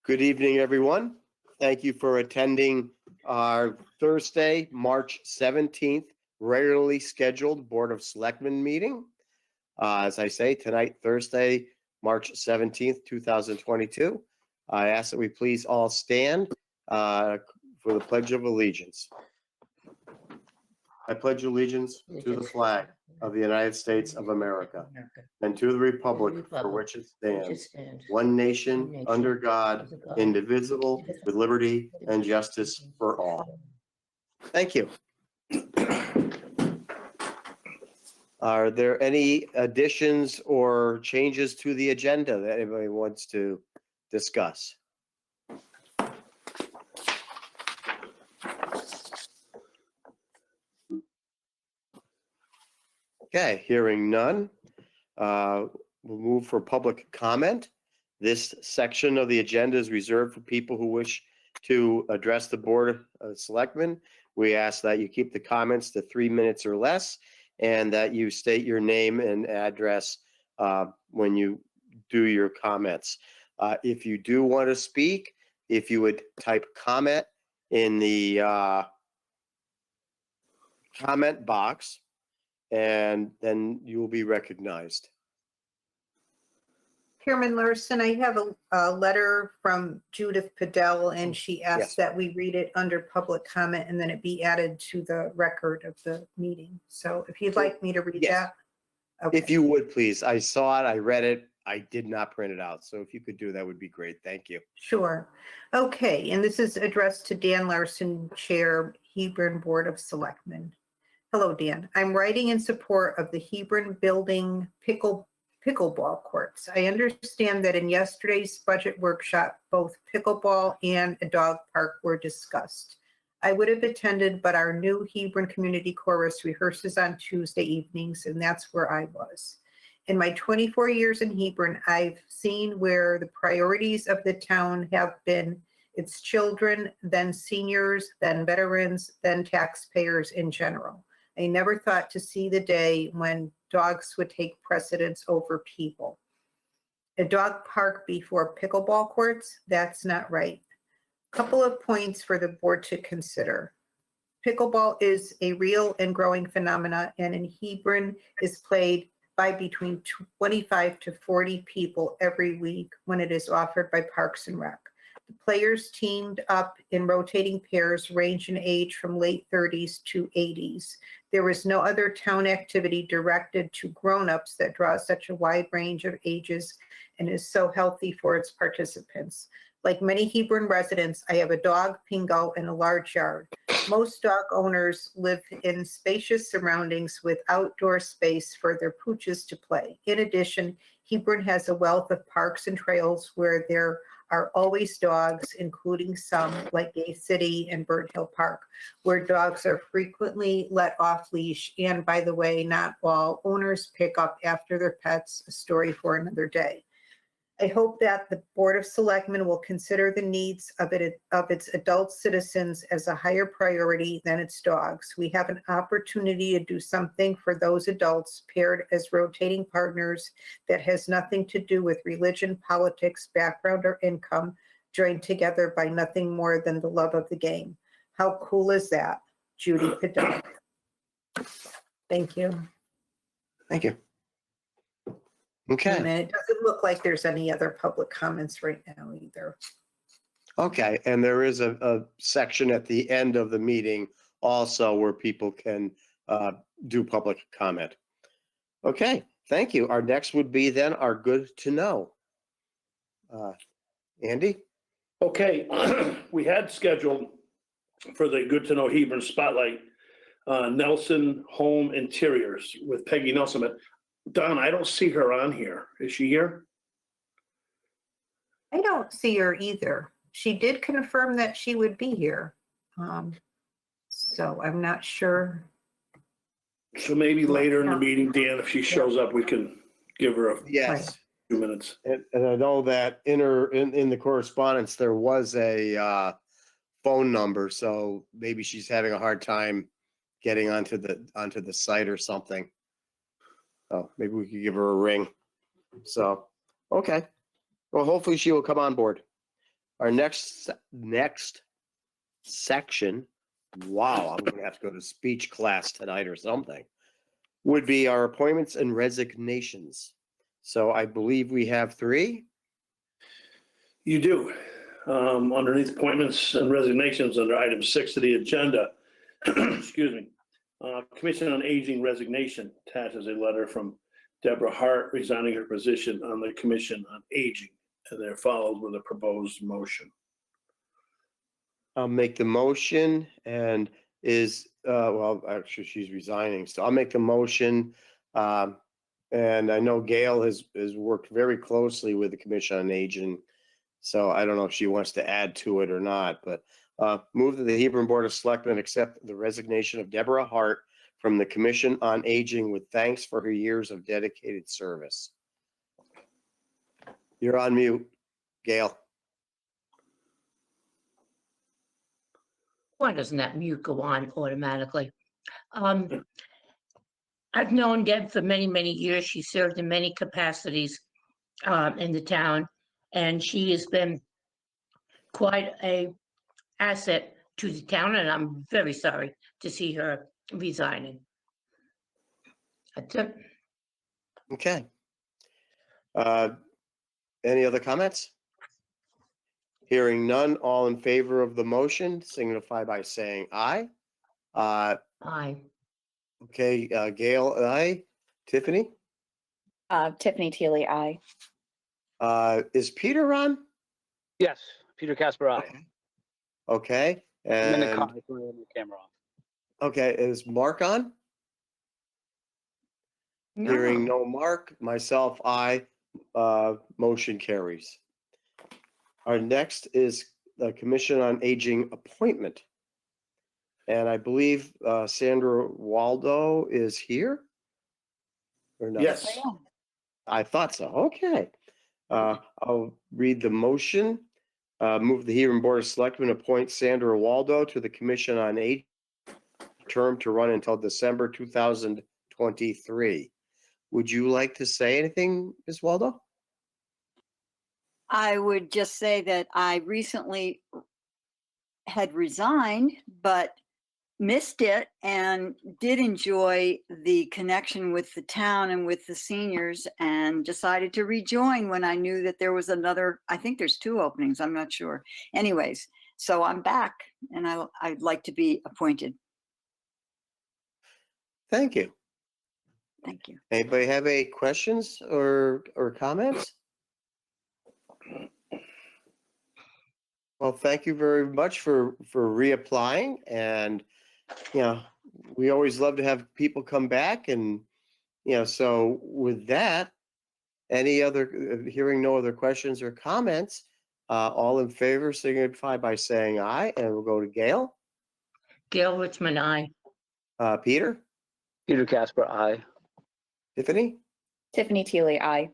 Good evening, everyone. Thank you for attending our Thursday, March 17th, regularly scheduled Board of Selectmen meeting. As I say, tonight, Thursday, March 17th, 2022. I ask that we please all stand for the Pledge of Allegiance. I pledge allegiance to the flag of the United States of America and to the republic for which it stands, one nation, under God, indivisible, with liberty and justice for all. Thank you. Are there any additions or changes to the agenda that anybody wants to discuss? Okay, hearing none, we'll move for public comment. This section of the agenda is reserved for people who wish to address the Board of Selectmen. We ask that you keep the comments to 3 minutes or less and that you state your name and address when you do your comments. If you do want to speak, if you would type comment in the comment box, and then you will be recognized. Chairman Larson, I have a letter from Judith Padell, and she asked Yes. that we read it under public comment and then it be added to the record of the meeting. So if you'd like me to read Yes. that. Okay. If you would, please. I saw it, I read it. I did not print it out. So if you could do that would be great. Thank you. Sure. Okay, and this is addressed to Dan Larson, Chair, Hebron Board of Selectmen. Hello, Dan. I'm writing in support of the Hebron building pickleball courts. I understand that in yesterday's budget workshop, both pickleball and a dog park were discussed. I would have attended, but our new Hebron Community Chorus rehearses on Tuesday evenings, and that's where I was. In my 24 years in Hebron, I've seen where the priorities of the town have been its children, then seniors, then veterans, then taxpayers in general. I never thought to see the day when dogs would take precedence over people. A dog park before pickleball courts? That's not right. Couple of points for the board to consider. Pickleball is a real and growing phenomena, and in Hebron is played by between 25 to 40 people every week when it is offered by Parks and Rec. The players teamed up in rotating pairs range in age from late 30s to 80s. There is no other town activity directed to grown-ups that draws such a wide range of ages and is so healthy for its participants. Like many Hebron residents, I have a dog, Pingo, and a large yard. Most dog owners live in spacious surroundings with outdoor space for their pooches to play. In addition, Hebron has a wealth of parks and trails where there are always dogs, including some like Gay City and Bird Hill Park, where dogs are frequently let off leash. And by the way, not all owners pick up after their pets, a story for another day. I hope that the Board of Selectmen will consider the needs of its adult citizens as a higher priority than its dogs. We have an opportunity to do something for those adults paired as rotating partners that has nothing to do with religion, politics, background, or income, joined together by nothing more than the love of the game. How cool is that? Judy Padell. Thank you. Thank you. Okay. And it doesn't look like there's any other public comments right now either. Okay, and there is a section at the end of the meeting also where people can do public comment. Okay, thank you. Our next would be then our good to know. Andy? Okay, we had scheduled for the Good to Know Hebron Spotlight, Nelson Home Interiors with Peggy Nelson, but Don, I don't see her on here. Is she here? I don't see her either. She did confirm that she would be here. So I'm not sure. So maybe later in the meeting, Dan, if she shows up, we can give her a Yes. few minutes. And I know that in the correspondence, there was a phone number, so maybe she's having a hard time getting onto the site or something. Oh, maybe we could give her a ring. So, okay. Well, hopefully she will come on board. Our next section, wow, I'm gonna have to go to speech class tonight or something, would be our appointments and resignations. So I believe we have 3. You do. Underneath appointments and resignations under item 6 of the agenda, excuse me, Commission on Aging resignation attaches a letter from Deborah Hart resigning her position on the Commission on Aging, and there follows with a proposed motion. I'll make the motion and well, actually she's resigning, so I'll make the motion. And I know Gail has worked very closely with the Commission on Aging. So I don't know if she wants to add to it or not, but move that the Hebron Board of Selectmen accept the resignation of Deborah Hart from the Commission on Aging with thanks for her years of dedicated service. You're on mute, Gail. Why doesn't that mute go on automatically? I've known Deb for many, many years. She served in many capacities in the town, and she has been quite a asset to the town, and I'm very sorry to see her resigning. That's it. Okay. Any other comments? Hearing none, all in favor of the motion signify by saying aye. Aye. Okay, Gail, aye. Tiffany? Tiffany Teely, aye. Is Peter on? Yes, Peter Casper, aye. Okay, I'm in the and, car, so I have the camera off. okay, is Mark on? Hearing no Mark, myself, aye. Motion carries. Our next is the Commission on Aging appointment. And I believe Sandra Waldo is here? Or not? Yes. I thought so. Okay. I'll read the motion. Move the Hebron Board of Selectmen appoint Sandra Waldo to the Commission on Aging, term to run until December 2023. Would you like to say anything, Ms. Waldo? I would just say that I recently had resigned, but missed it and did enjoy the connection with the town and with the seniors, and decided to rejoin when I knew that there was another, I think there's 2 openings, I'm not sure. Anyways, so I'm back and I'd like to be appointed. Thank you. Thank you. Anybody have any questions or comments? Well, thank you very much for reapplying, and we always love to have people come back, and so with that, hearing no other questions or comments, all in favor signify by saying aye, and we'll go to Gail. Gail Richmond, aye. Peter, Peter Casper, aye. Tiffany, Tiffany Teely, aye.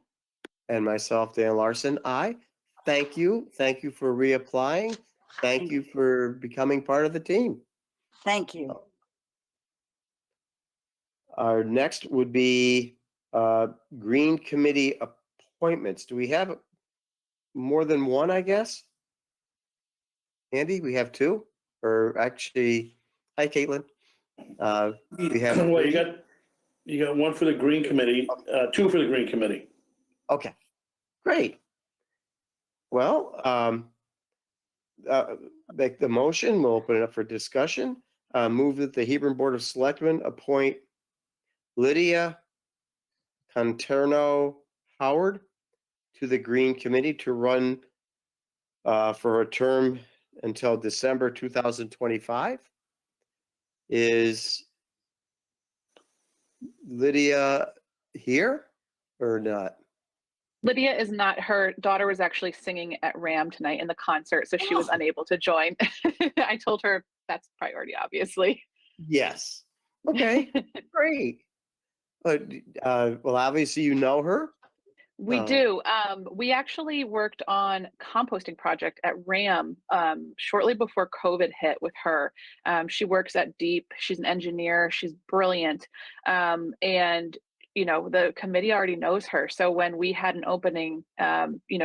and myself, Dan Larson, aye. Thank you for reapplying. Thank you for becoming part of the team. Thank you. Our next would be Green Committee appointments. Do we have more than one, I guess? Andy, we have 2, or actually, hi, Caitlin. We have Well, 3. you got 1 for the Green Committee, 2 for the Green Committee. Okay, great. Well, make the motion. We'll open it up for discussion. Move that the Hebron Board of Selectmen appoint Lydia Conterno Howard to the Green Committee to run for a term until December 2025. Is Lydia here or not? Lydia is not. Her daughter was actually singing at RAM tonight in the concert, so she was unable to join. I told her that's priority, obviously. Yes. Okay, great. But well, obviously you know her. We do. We actually worked on composting project at RAM shortly before COVID hit with her. She works at Deep. She's an engineer. She's brilliant. And the committee already knows her. So when we had an opening,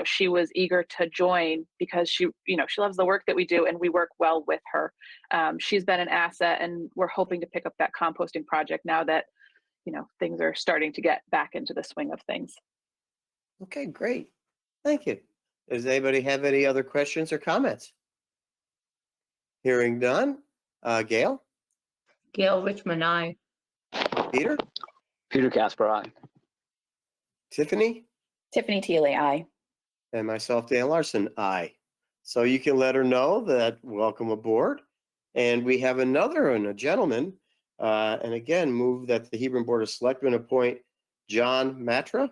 she was eager to join because she loves the work that we do and we work well with her. She's been an asset, and we're hoping to pick up that composting project now that, things are starting to get back into the swing of things. Okay, great. Thank you. Does anybody have any other questions or comments? Hearing none. Gail, Gail Richmond, I. Peter, Peter Casper, aye. Tiffany, Tiffany Teely, aye. and myself, Dan Larson, aye. So you can let her know that welcome aboard. And we have another one, a gentleman, and again, move that the Hebron Board of Selectmen appoint John Matra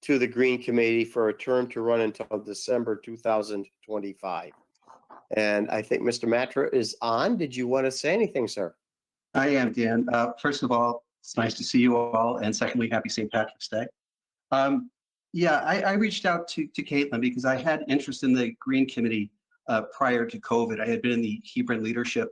to the Green Committee for a term to run until December 2025. And I think Mr. Matra is on. Did you want to say anything, sir? I am, Dan. First of all, it's nice to see you all. And secondly, happy St. Patrick's Day. I reached out to Caitlin because I had interest in the Green Committee prior to COVID. I had been in the Hebron Leadership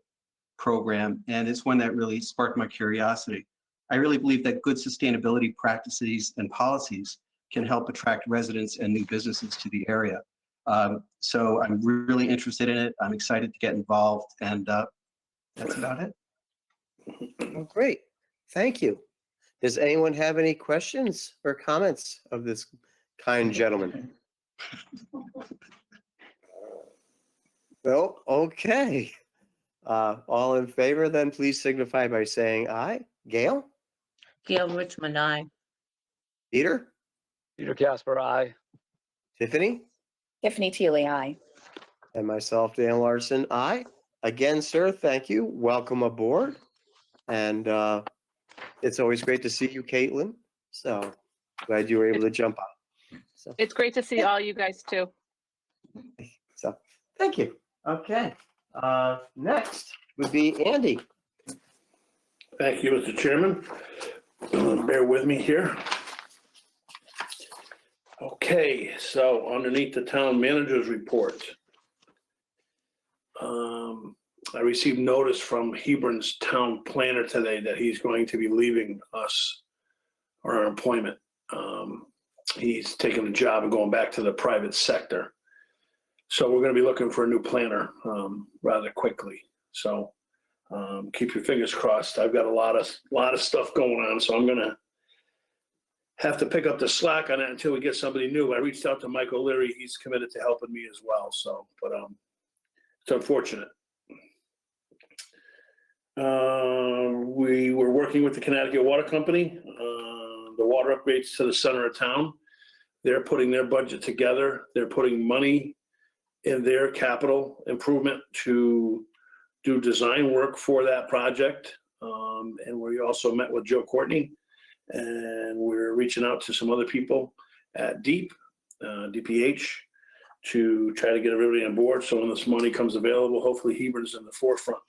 Program, and it's one that really sparked my curiosity. I really believe that good sustainability practices and policies can help attract residents and new businesses to the area. So I'm really interested in it. I'm excited to get involved, and that's about it. Oh, great. Thank you. Does anyone have any questions or comments of this kind gentleman? No? Okay. All in favor, then please signify by saying aye. Gail? Gail Richmond, I. Peter? Peter Casper, aye. Tiffany? Tiffany Teely, aye. And myself, Dan Larson, aye. Again, sir, thank you. Welcome aboard. And it's always great to see you, Caitlin. So glad you were able to jump on. So, It's great to see all you guys too. so thank you. Okay. Next would be Andy. Thank you, Mr. Chairman. Bear with me here. Okay, so underneath the town manager's report, I received notice from Hebron's town planner today that he's going to be leaving us or our employment. He's taking the job and going back to the private sector. So we're going to be looking for a new planner rather quickly. So keep your fingers crossed. I've got a lot of stuff going on, so I'm going to have to pick up the slack on it until we get somebody new. I reached out to Mike O'Leary. He's committed to helping me as well. So, but it's unfortunate. We were working with the Connecticut Water Company, the water upgrades to the center of town. They're putting their budget together. They're putting money in their capital improvement to do design work for that project. And we also met with Joe Courtney, and we're reaching out to some other people at DPH, to try to get everybody on board. So when this money comes available, hopefully Hebron's in the forefront.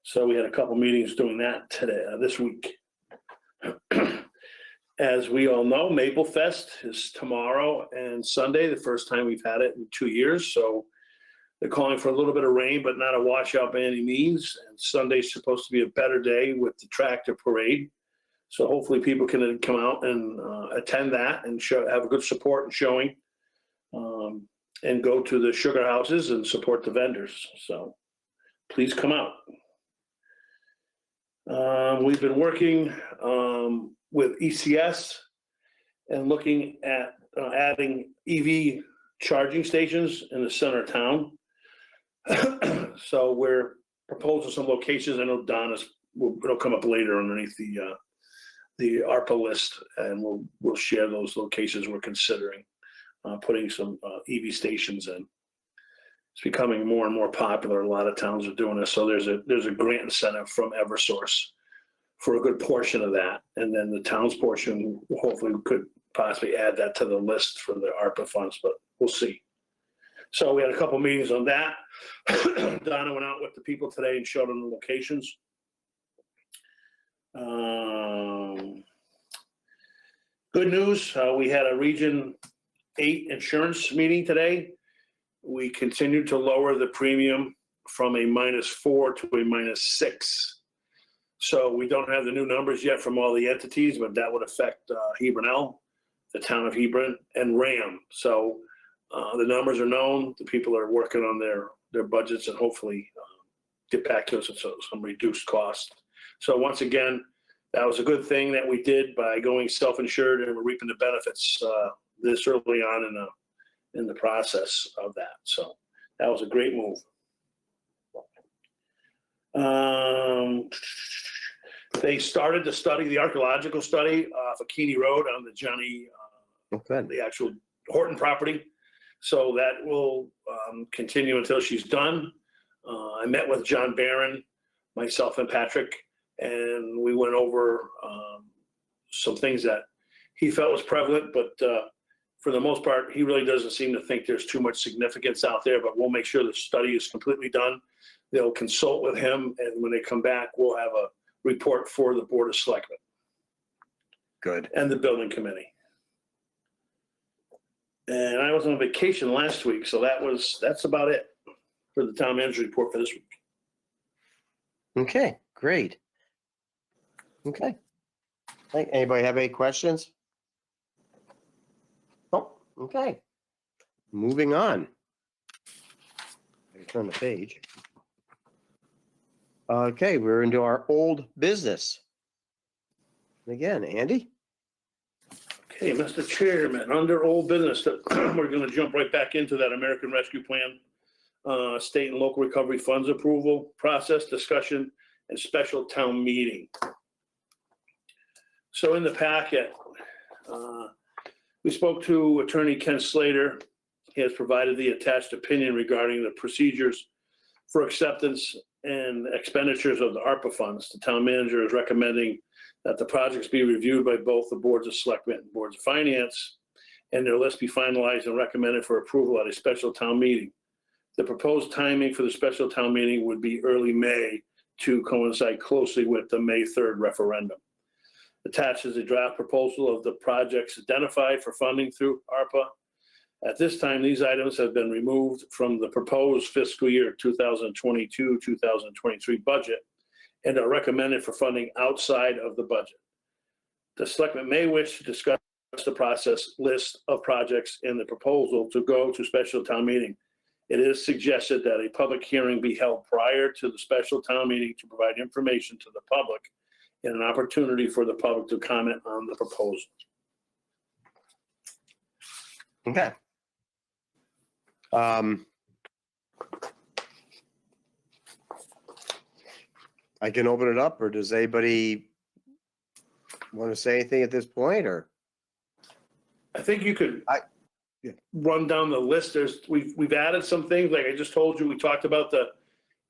So we had a couple meetings doing that today, this week. As we all know, Maple Fest is tomorrow and Sunday, the first time we've had it in 2 years. So they're calling for a little bit of rain, but not a washout by any means. And Sunday's supposed to be a better day with the tractor parade. So hopefully people can come out and attend that and have a good support and showing, and go to the sugar houses and support the vendors. So please come out. We've been working with ECS and looking at adding EV charging stations in the center of town. So we're proposing some locations. I know Don it'll come up later underneath the ARPA list, and we'll share those locations we're considering putting some EV stations in. It's becoming more and more popular. A lot of towns are doing this. So there's a grant incentive from Eversource for a good portion of that. And then the town's portion, hopefully we could possibly add that to the list for the ARPA funds, but we'll see. So we had a couple meetings on that. Donna went out with the people today and showed them the locations. Good news, we had a Region 8 insurance meeting today. We continued to lower the premium from a -4 to a -6. So we don't have the new numbers yet from all the entities, but that would affect Hebron, the town of Hebron, and Ram. So the numbers are known. The people are working on their budgets and hopefully get back to us with some reduced cost. So once again, that was a good thing that we did by going self-insured, and we're reaping the benefits this early on in the process of that. So that was a great move. They started to study the archaeological study off of Keeney Road on the Johnny, Okay. the actual Horton property. So that will continue until she's done. I met with John Barron, myself and Patrick, and we went over some things that he felt was prevalent, but for the most part, he really doesn't seem to think there's too much significance out there, but we'll make sure the study is completely done. They'll consult with him, and when they come back, we'll have a report for the Board of Selectmen Good. and the building committee. And I was on vacation last week, so that's about it for the town manager report for this week. Okay, great. Okay. Anybody have any questions? Oh, okay. Moving on. Turn the page. Okay, we're into our old business. Again, Andy? Okay, Mr. Chairman, under old business, we're going to jump right back into that American Rescue Plan, state and local recovery funds approval process, discussion, and special town meeting. So in the packet, we spoke to Attorney Ken Slater. He has provided the attached opinion regarding the procedures for acceptance and expenditures of the ARPA funds. The town manager is recommending that the projects be reviewed by both the boards of selectmen and boards of finance, and their list be finalized and recommended for approval at a special town meeting. The proposed timing for the special town meeting would be early May to coincide closely with the May 3rd referendum. Attached is a draft proposal of the projects identified for funding through ARPA. At this time, these items have been removed from the proposed fiscal year 2022-2023 budget and are recommended for funding outside of the budget. The selectmen may wish to discuss the process list of projects in the proposal to go to special town meeting. It is suggested that a public hearing be held prior to the special town meeting to provide information to the public and an opportunity for the public to comment on the proposal. Okay. I can open it up, or does anybody want to say anything at this point, or? I think you could Yeah. run down the list. We've added some things, like I just told you, we talked about the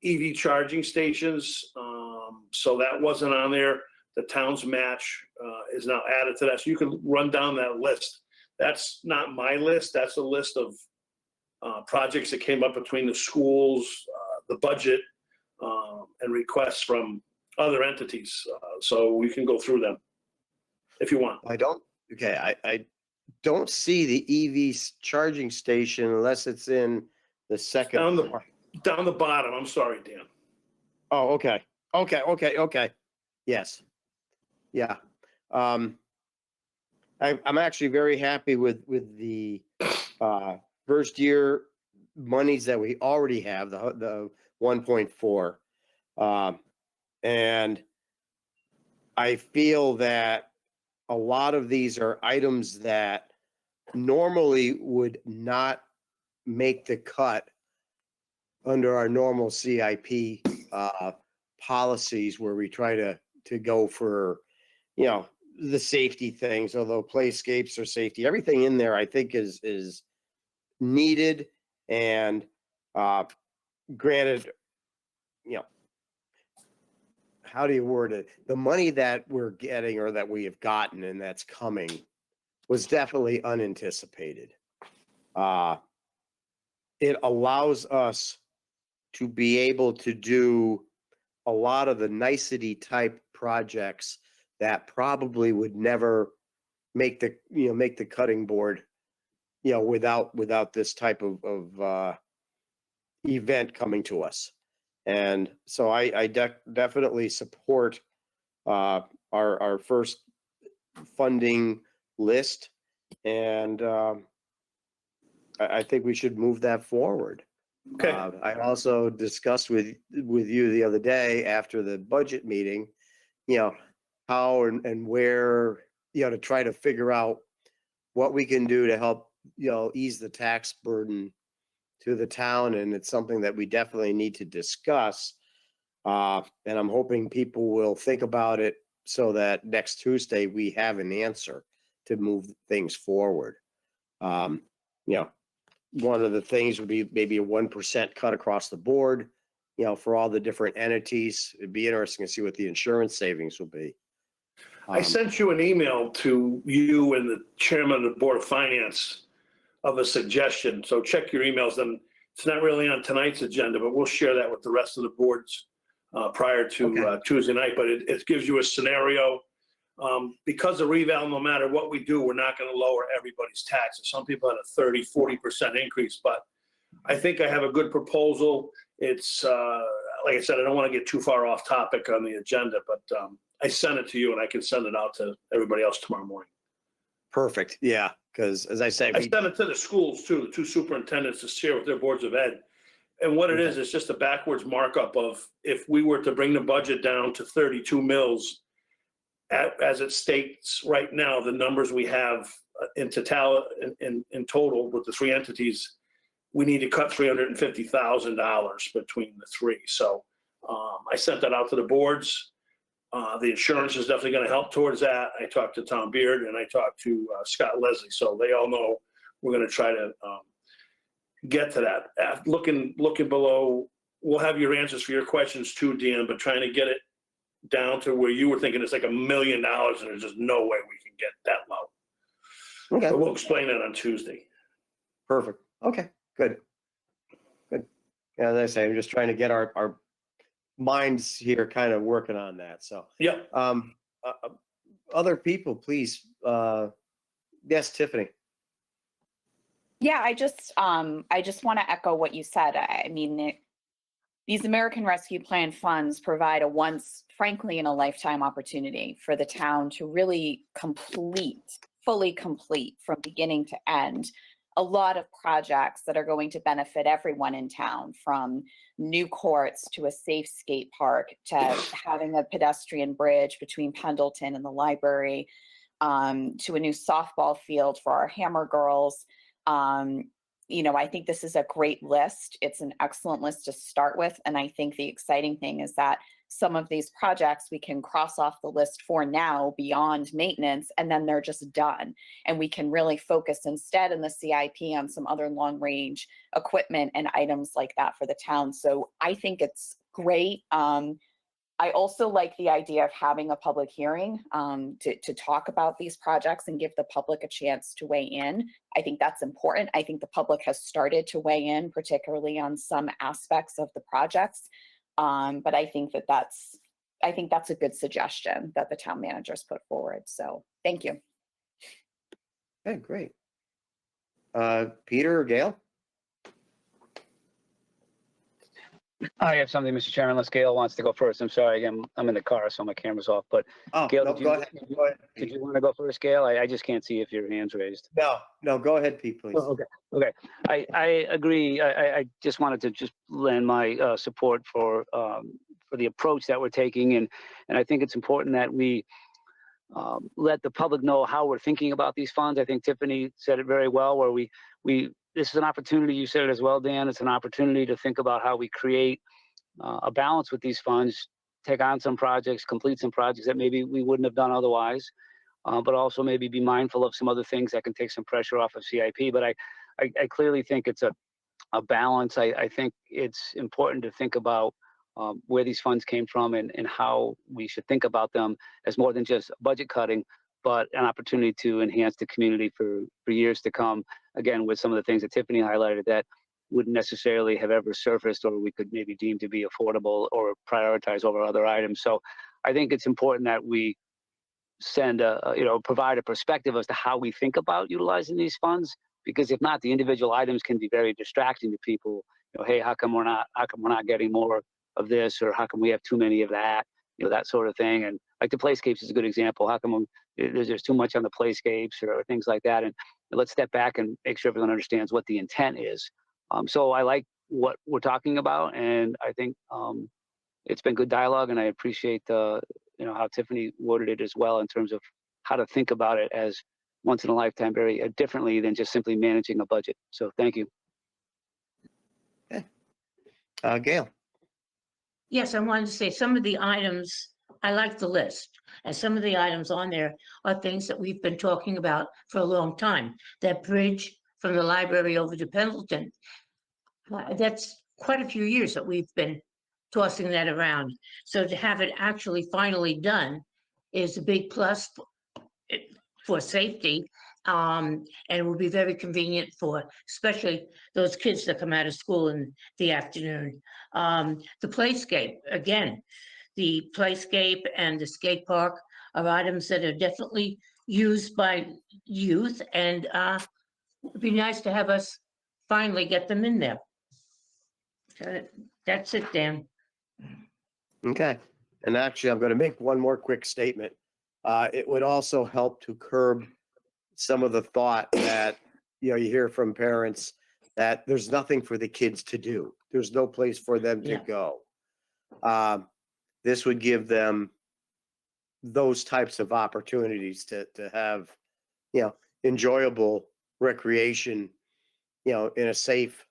EV charging stations. So that wasn't on there. The town's match is now added to that. So you can run down that list. That's not my list. That's a list of projects that came up between the schools, the budget, and requests from other entities. So we can go through them if you want. I don't, okay, I don't see the EV charging station unless it's in the second. Down the bottom. I'm sorry, Dan. Oh, okay. Yes. Yeah. I'm actually very happy with the first year monies that we already have, the 1.4. And I feel that a lot of these are items that normally would not make the cut under our normal CIP policies, where we try to go for, the safety things, although playscapes or safety, everything in there I think is needed. And granted, how do you word it? The money that we're getting, or that we have gotten and that's coming, was definitely unanticipated. It allows us to be able to do a lot of the nicety type projects that probably would never make the cutting board, without this type of event coming to us. And so I definitely support our first funding list. And I think we should move that forward. Okay, I also discussed with you the other day after the budget meeting, how and where, to try to figure out what we can do to help, ease the tax burden to the town. And it's something that we definitely need to discuss. And I'm hoping people will think about it so that next Tuesday we have an answer to move things forward. One of the things would be maybe a 1% cut across the board, for all the different entities. It'd be interesting to see what the insurance savings will be. I sent you an email to you and the chairman of the Board of Finance of a suggestion. So check your emails. And it's not really on tonight's agenda, but we'll share that with the rest of the boards prior to Tuesday night. But it gives you a scenario. Because of reval, no matter what we do, we're not going to lower everybody's taxes. Some people had a 30, 40% increase, but I think I have a good proposal. It's, like I said, I don't want to get too far off topic on the agenda, but I sent it to you and I can send it out to everybody else tomorrow morning. Perfect. Yeah. Because as I say, I sent it to the schools too, the two superintendents to share with their boards of ed. And what it is just a backwards markup of if we were to bring the budget down to 32 mils, as it states right now, the numbers we have in total with the three entities, we need to cut $350,000 between the three. So I sent that out to the boards. The insurance is definitely going to help towards that. I talked to Tom Beard and I talked to Scott Leslie. So they all know we're going to try to get to that. Looking below, we'll have your answers for your questions too, Dan, but trying to get it down to where you were thinking it's like $1 million and there's just no way we can get that low. okay. But we'll explain that on Tuesday. Perfect. Okay, good. Good. Yeah, as I say, I'm just trying to get our minds here kind of working on that. So, Yeah. Other people, please. Yes, Tiffany. Yeah, I just want to echo what you said. I mean, these American Rescue Plan funds provide a once, frankly, in a lifetime opportunity for the town to really fully complete from beginning to end, a lot of projects that are going to benefit everyone in town, from new courts to a safe skate park to having a pedestrian bridge between Pendleton and the library, to a new softball field for our Hammer girls. I think this is a great list. It's an excellent list to start with. And I think the exciting thing is that some of these projects we can cross off the list for now beyond maintenance, and then they're just done. And we can really focus instead in the CIP on some other long range equipment and items like that for the town. So I think it's great. I also like the idea of having a public hearing to talk about these projects and give the public a chance to weigh in. I think that's important. I think the public has started to weigh in, particularly on some aspects of the projects. But I think that's a good suggestion that the town managers put forward. So thank you. Okay, great. Peter or Gail? I have something, Mr. Chairman, unless Gail wants to go first. I'm sorry, again, I'm in the car, so my camera's off, but Oh, Gail, no, did go you- ahead. Go ahead. did Pete. you want to go first, Gail? I just can't see if your hand's raised. No, go ahead, Pete, please. Oh, okay. I agree. I just wanted to just lend my support for the approach that we're taking, and I think it's important that we let the public know how we're thinking about these funds. I think Tiffany said it very well, where we this is an opportunity. You said it as well, Dan. It's an opportunity to think about how we create a balance with these funds, take on some projects, complete some projects that maybe we wouldn't have done otherwise. But also maybe be mindful of some other things that can take some pressure off of CIP. But I clearly think it's a balance. I think it's important to think about where these funds came from and how we should think about them as more than just budget cutting, but an opportunity to enhance the community for years to come. Again, with some of the things that Tiffany highlighted that wouldn't necessarily have ever surfaced, or we could maybe deem to be affordable or prioritize over other items. So I think it's important that we send provide a perspective as to how we think about utilizing these funds, because if not, the individual items can be very distracting to people. Hey, how come we're not getting more of this, or how come we have too many of that? that sort of thing. And like the playscapes is a good example. How come there's too much on the playscapes or things like that? And let's step back and make sure everyone understands what the intent is. So I like what we're talking about, and I think it's been good dialogue, and I appreciate how Tiffany worded it as well in terms of how to think about it as once in a lifetime very differently than just simply managing a budget. So thank you. Gail. Yes, I wanted to say some of the items, I like the list. And some of the items on there are things that we've been talking about for a long time. That bridge from the library over to Pendleton. That's quite a few years that we've been tossing that around. So to have it actually finally done is a big plus for safety. And it will be very convenient for especially those kids that come out of school in the afternoon. The playscape, again, the playscape and the skate park are items that are definitely used by youth, and it'd be nice to have us finally get them in there. That's it, Dan. Okay. And actually, I'm going to make one more quick statement. It would also help to curb some of the thought that, you hear from parents that there's nothing for the kids to do. There's no place for them to Yeah. go. This would give them those types of opportunities to have, enjoyable recreation, in a safe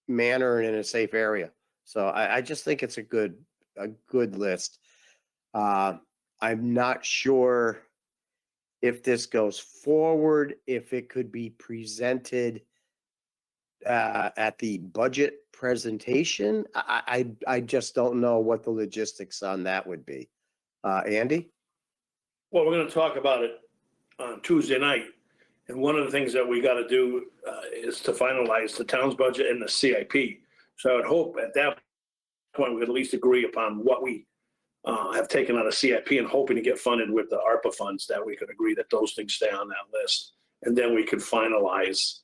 manner and in a safe area. So I just think it's a good list. I'm not sure if this goes forward, if it could be presented at the budget presentation. I just don't know what the logistics on that would be. Andy? Well, we're going to talk about it on Tuesday night. And one of the things that we got to do is to finalize the town's budget and the CIP. So I would hope at that point we could at least agree upon what we have taken out of CIP, and hoping to get funded with the ARPA funds, that we could agree that those things stay on that list. And then we could finalize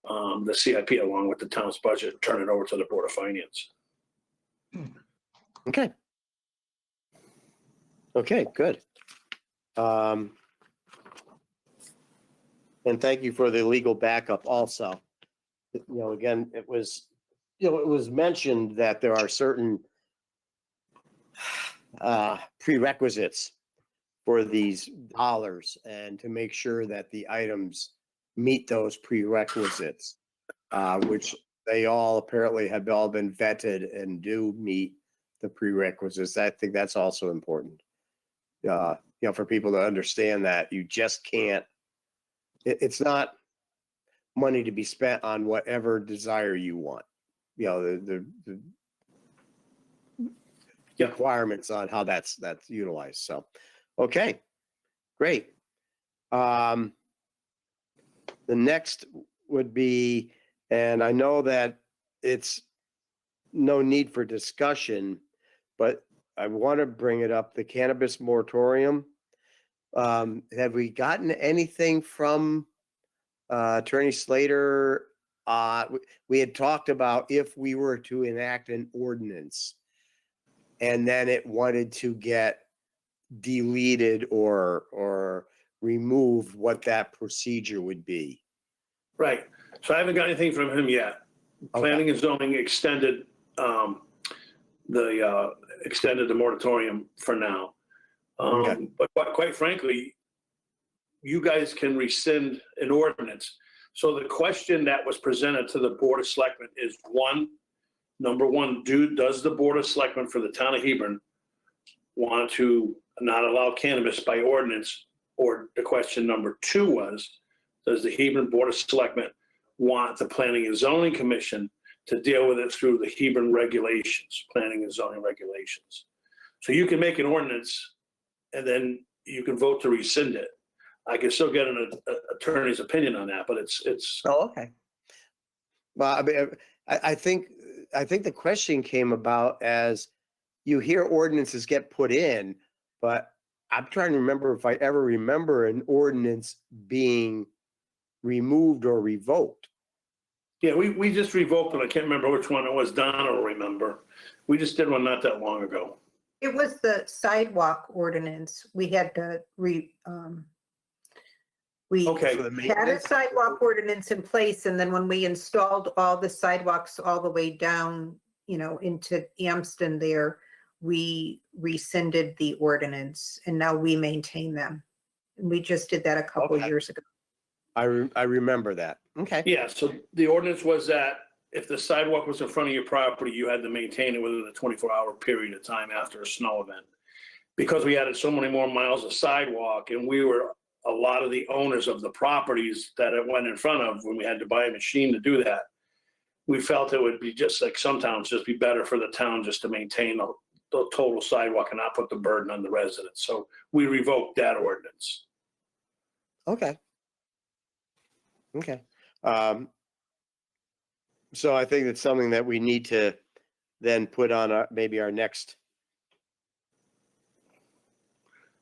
the CIP along with the town's budget, and turn it over to the Board of Finance. Okay. Okay, good. And thank you for the legal backup also. Again, it was mentioned that there are certain prerequisites for these dollars, and to make sure that the items meet those prerequisites, which they all apparently have all been vetted and do meet the prerequisites. I think that's also important. For people to understand that you just can't, it's not money to be spent on whatever desire you want. The requirements on how that's utilized. So, okay, great. The next would be, and I know that it's no need for discussion, but I want to bring it up, the cannabis moratorium. Have we gotten anything from Attorney Slater? We had talked about if we were to enact an ordinance and then it wanted to get deleted or removed, what that procedure would be. Right. So I haven't got anything from him yet. Okay. Planning and zoning extended the moratorium for now. Okay. But quite frankly, you guys can rescind an ordinance. So the question that was presented to the Board of Selectmen is number one, does the Board of Selectmen for the town of Hebron want to not allow cannabis by ordinance? Or the question number two was, does the Hebron Board of Selectmen want the Planning and Zoning Commission to deal with it through the Hebron regulations, planning and zoning regulations? So you can make an ordinance and then you can vote to rescind it. I can still get an attorney's opinion on that, but it's. Oh, okay. Well, I mean, I think the question came about as you hear ordinances get put in, but I'm trying to remember if I ever remember an ordinance being removed or revoked. Yeah, we just revoked it. I can't remember which one it was. Donna will remember. We just did one not that long ago. It was the sidewalk ordinance. We had to we Okay. For the had a maintenance? sidewalk ordinance in place, and then when we installed all the sidewalks all the way down, into Amston there, we rescinded the ordinance, and now we maintain them. And we just did that a couple Okay. years ago. I remember that. Okay. Yeah, so the ordinance was that if the sidewalk was in front of your property, you had to maintain it within a 24-hour period of time after a snow event. Because we added so many more miles of sidewalk, and we were a lot of the owners of the properties that it went in front of when we had to buy a machine to do that, we felt it would be just like some towns, just be better for the town just to maintain the total sidewalk and not put the burden on the residents. So we revoked that ordinance. Okay. Okay. So I think it's something that we need to then put on maybe our next.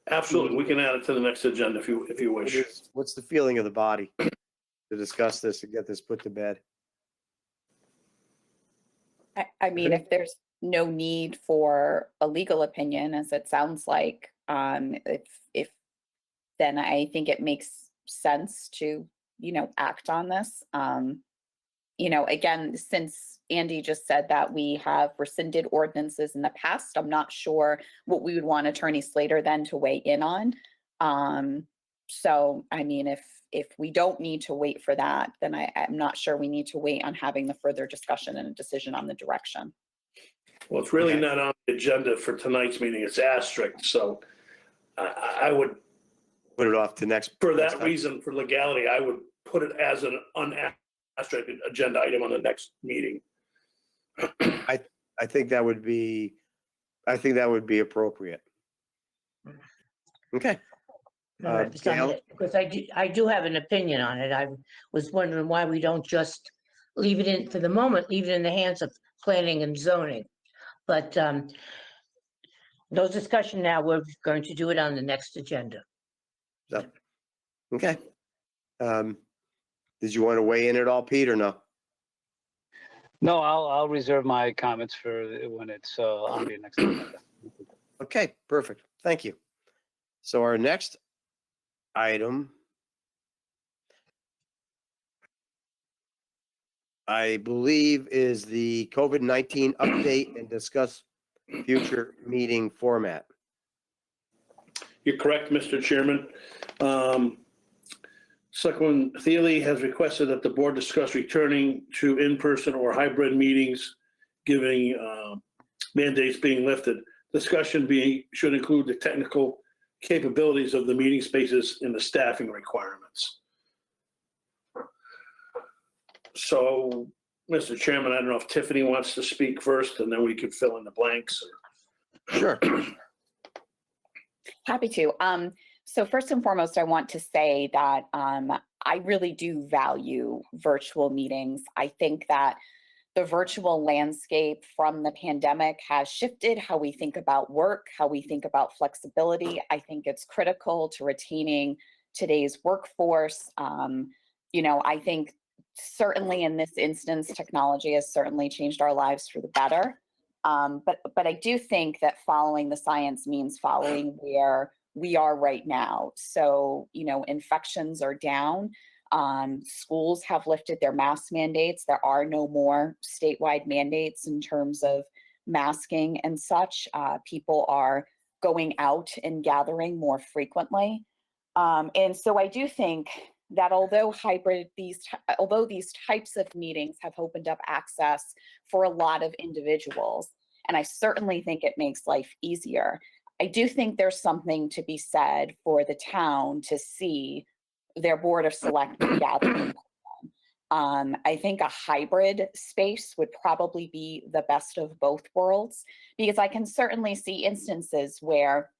Absolutely, we can add it to the next agenda if you wish. What's the feeling of the body to discuss this and get this put to bed? I mean, if there's no need for a legal opinion, as it sounds like, if then I think it makes sense to, act on this. Again, since Andy just said that we have rescinded ordinances in the past, I'm not sure what we would want Attorney Slater then to weigh in on. So, I mean, if we don't need to wait for that, then I'm not sure we need to wait on having the further discussion and a decision on the direction. Well, it's really Okay. not on the agenda for tonight's meeting, it's asterisk, so I would, Put it off to next. for next that time. reason, for legality, I would put it as an unasterisk agenda item on the next meeting. I think that would be appropriate. Okay. All right, it's on Gail? it, because I do have an opinion on it. I was wondering why we don't just leave it in, for the moment, leave it in the hands of planning and zoning. But no discussion now. We're going to do it on the next agenda. Okay. Did you want to weigh in at all, Pete, or no? No, I'll reserve my comments for when it's on the next agenda. Okay, perfect. Thank you. So our next item, I believe, is the COVID-19 update and discuss future meeting format. You're correct, Mr. Chairman. Selectman Thiele has requested that the board discuss returning to in-person or hybrid meetings, giving mandates being lifted. Discussion should include the technical capabilities of the meeting spaces and the staffing requirements. So, Mr. Chairman, I don't know if Tiffany wants to speak first, and then we could fill in the blanks. Sure. Happy to. So first and foremost, I want to say that I really do value virtual meetings. I think that the virtual landscape from the pandemic has shifted how we think about work, how we think about flexibility. I think it's critical to retaining today's workforce. I think certainly in this instance, technology has certainly changed our lives for the better. But I do think that following the science means following where we are right now. So, infections are down. Schools have lifted their mask mandates. There are no more statewide mandates in terms of masking and such. People are going out and gathering more frequently. And so I do think that although these types of meetings have opened up access for a lot of individuals, and I certainly think it makes life easier, I do think there's something to be said for the town to see their board of selectmen gathering. I think a hybrid space would probably be the best of both worlds, because I can certainly see instances where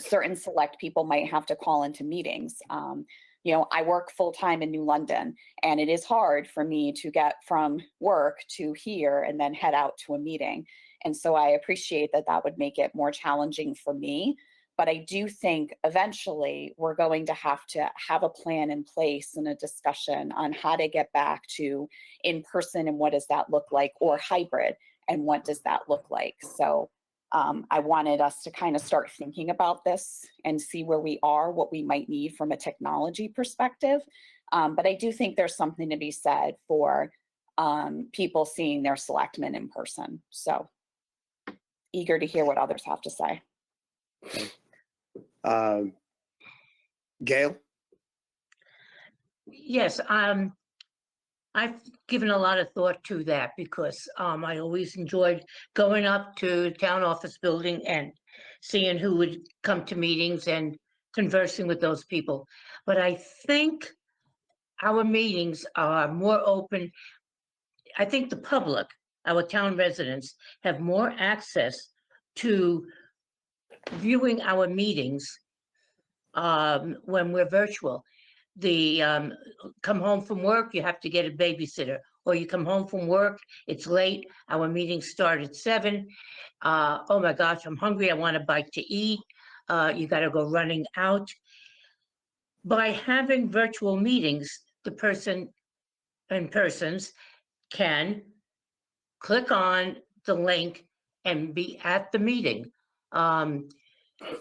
certain select people might have to call into meetings. I work full-time in New London, and it is hard for me to get from work to here and then head out to a meeting. And so I appreciate that would make it more challenging for me. But I do think eventually we're going to have a plan in place and a discussion on how to get back to in person and what does that look like, or hybrid and what does that look like. So I wanted us to kind of start thinking about this and see where we are, what we might need from a technology perspective. But I do think there's something to be said for people seeing their selectmen in person. So eager to hear what others have to say. Gail? Yes, I've given a lot of thought to that because I always enjoyed going up to the town office building and seeing who would come to meetings and conversing with those people. But I think our meetings are more open. I think the public, our town residents, have more access to viewing our meetings when we're virtual. Come home from work, you have to get a babysitter, or you come home from work, it's late, our meetings start at 7. Oh my gosh, I'm hungry, I want a bite to eat. You got to go running out. By having virtual meetings, the persons can click on the link and be at the meeting.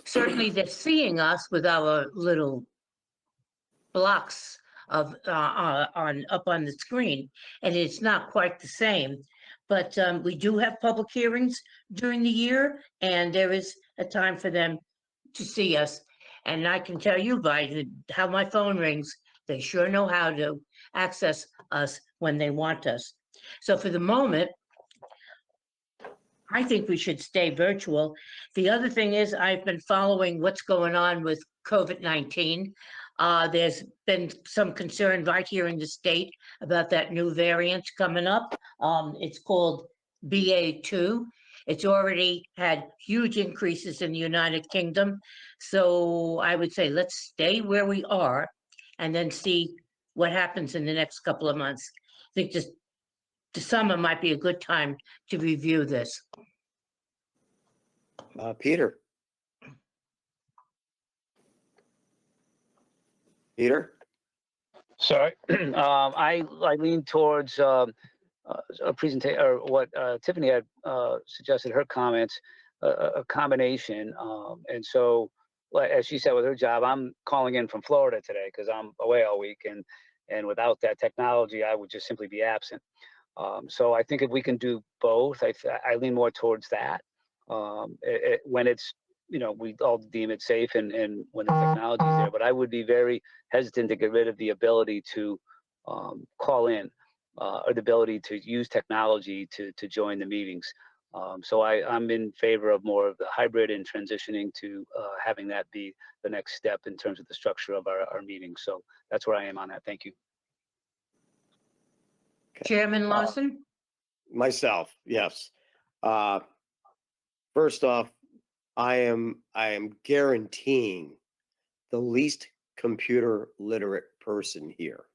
Certainly, they're seeing us with our little blocks of up on the screen, and it's not quite the same. But we do have public hearings during the year, and there is a time for them to see us. And I can tell you by how my phone rings, they sure know how to access us when they want us. So for the moment, I think we should stay virtual. The other thing is I've been following what's going on with COVID-19. There's been some concern right here in the state about that new variant coming up. It's called BA2. It's already had huge increases in the United Kingdom. So I would say let's stay where we are and then see what happens in the next couple of months. I think just the summer might be a good time to review this. Peter? Peter? Sorry, I lean towards a presentation, or what Tiffany had suggested, her comments, a combination. And so, like, as she said with her job, I'm calling in from Florida today because I'm away all week, and without that technology, I would just simply be absent. So I think if we can do both, I lean more towards that. When it's, we all deem it safe and when the technology is there, but I would be very hesitant to get rid of the ability to call in or the ability to use technology to join the meetings. So I'm in favor of more of the hybrid and transitioning to having that be the next step in terms of the structure of our meetings. So that's where I am on that. Thank you. Chairman Lawson? Myself, yes. First off, I am guaranteeing the least computer literate person here.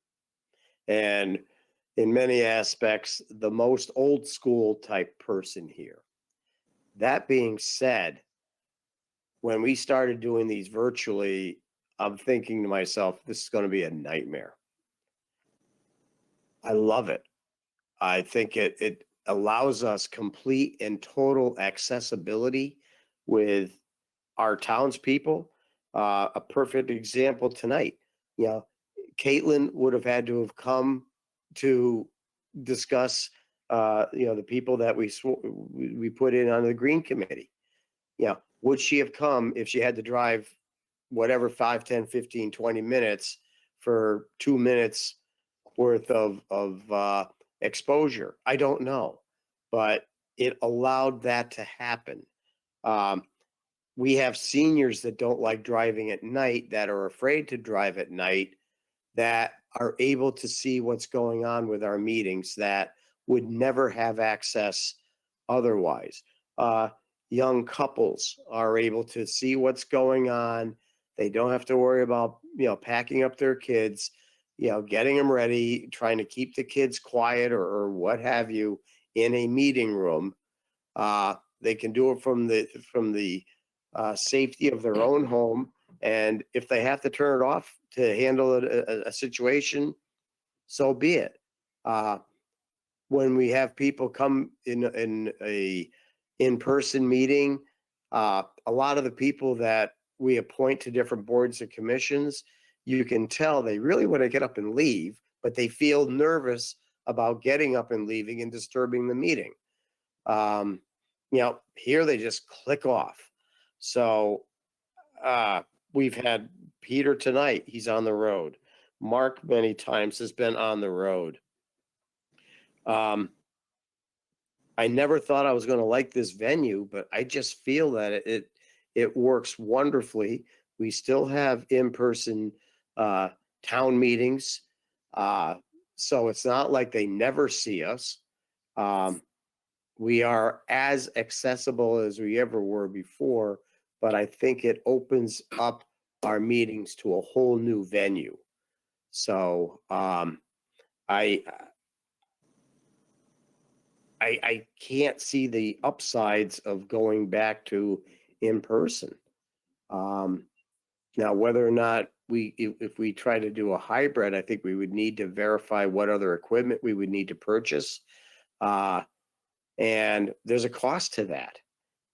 And in many aspects, the most old school type person here. That being said, when we started doing these virtually, I'm thinking to myself, this is going to be a nightmare. I love it. I think it allows us complete and total accessibility with our townspeople. A perfect example tonight, Caitlin would have had to have come to discuss, the people that we put in on the Green Committee. Would she have come if she had to drive whatever 5, 10, 15, 20 minutes for 2 minutes worth of exposure? I don't know, but it allowed that to happen. We have seniors that don't like driving at night, that are afraid to drive at night, that are able to see what's going on with our meetings that would never have access otherwise. Young couples are able to see what's going on. They don't have to worry about, packing up their kids, getting them ready, trying to keep the kids quiet or what have you in a meeting room. They can do it from the safety of their own home. And if they have to turn it off to handle a situation, so be it. When we have people come in a in-person meeting. A lot of the people that we appoint to different boards and commissions, you can tell they really want to get up and leave, but they feel nervous about getting up and leaving and disturbing the meeting. Here they just click off. So we've had Peter tonight, he's on the road. Mark many times has been on the road. I never thought I was going to like this venue, but I just feel that it works wonderfully. We still have in-person town meetings. So it's not like they never see us. We are as accessible as we ever were before, but I think it opens up our meetings to a whole new venue. So I can't see the upsides of going back to in person. Now, whether or not if we try to do a hybrid, I think we would need to verify what other equipment we would need to purchase. And there's a cost to that.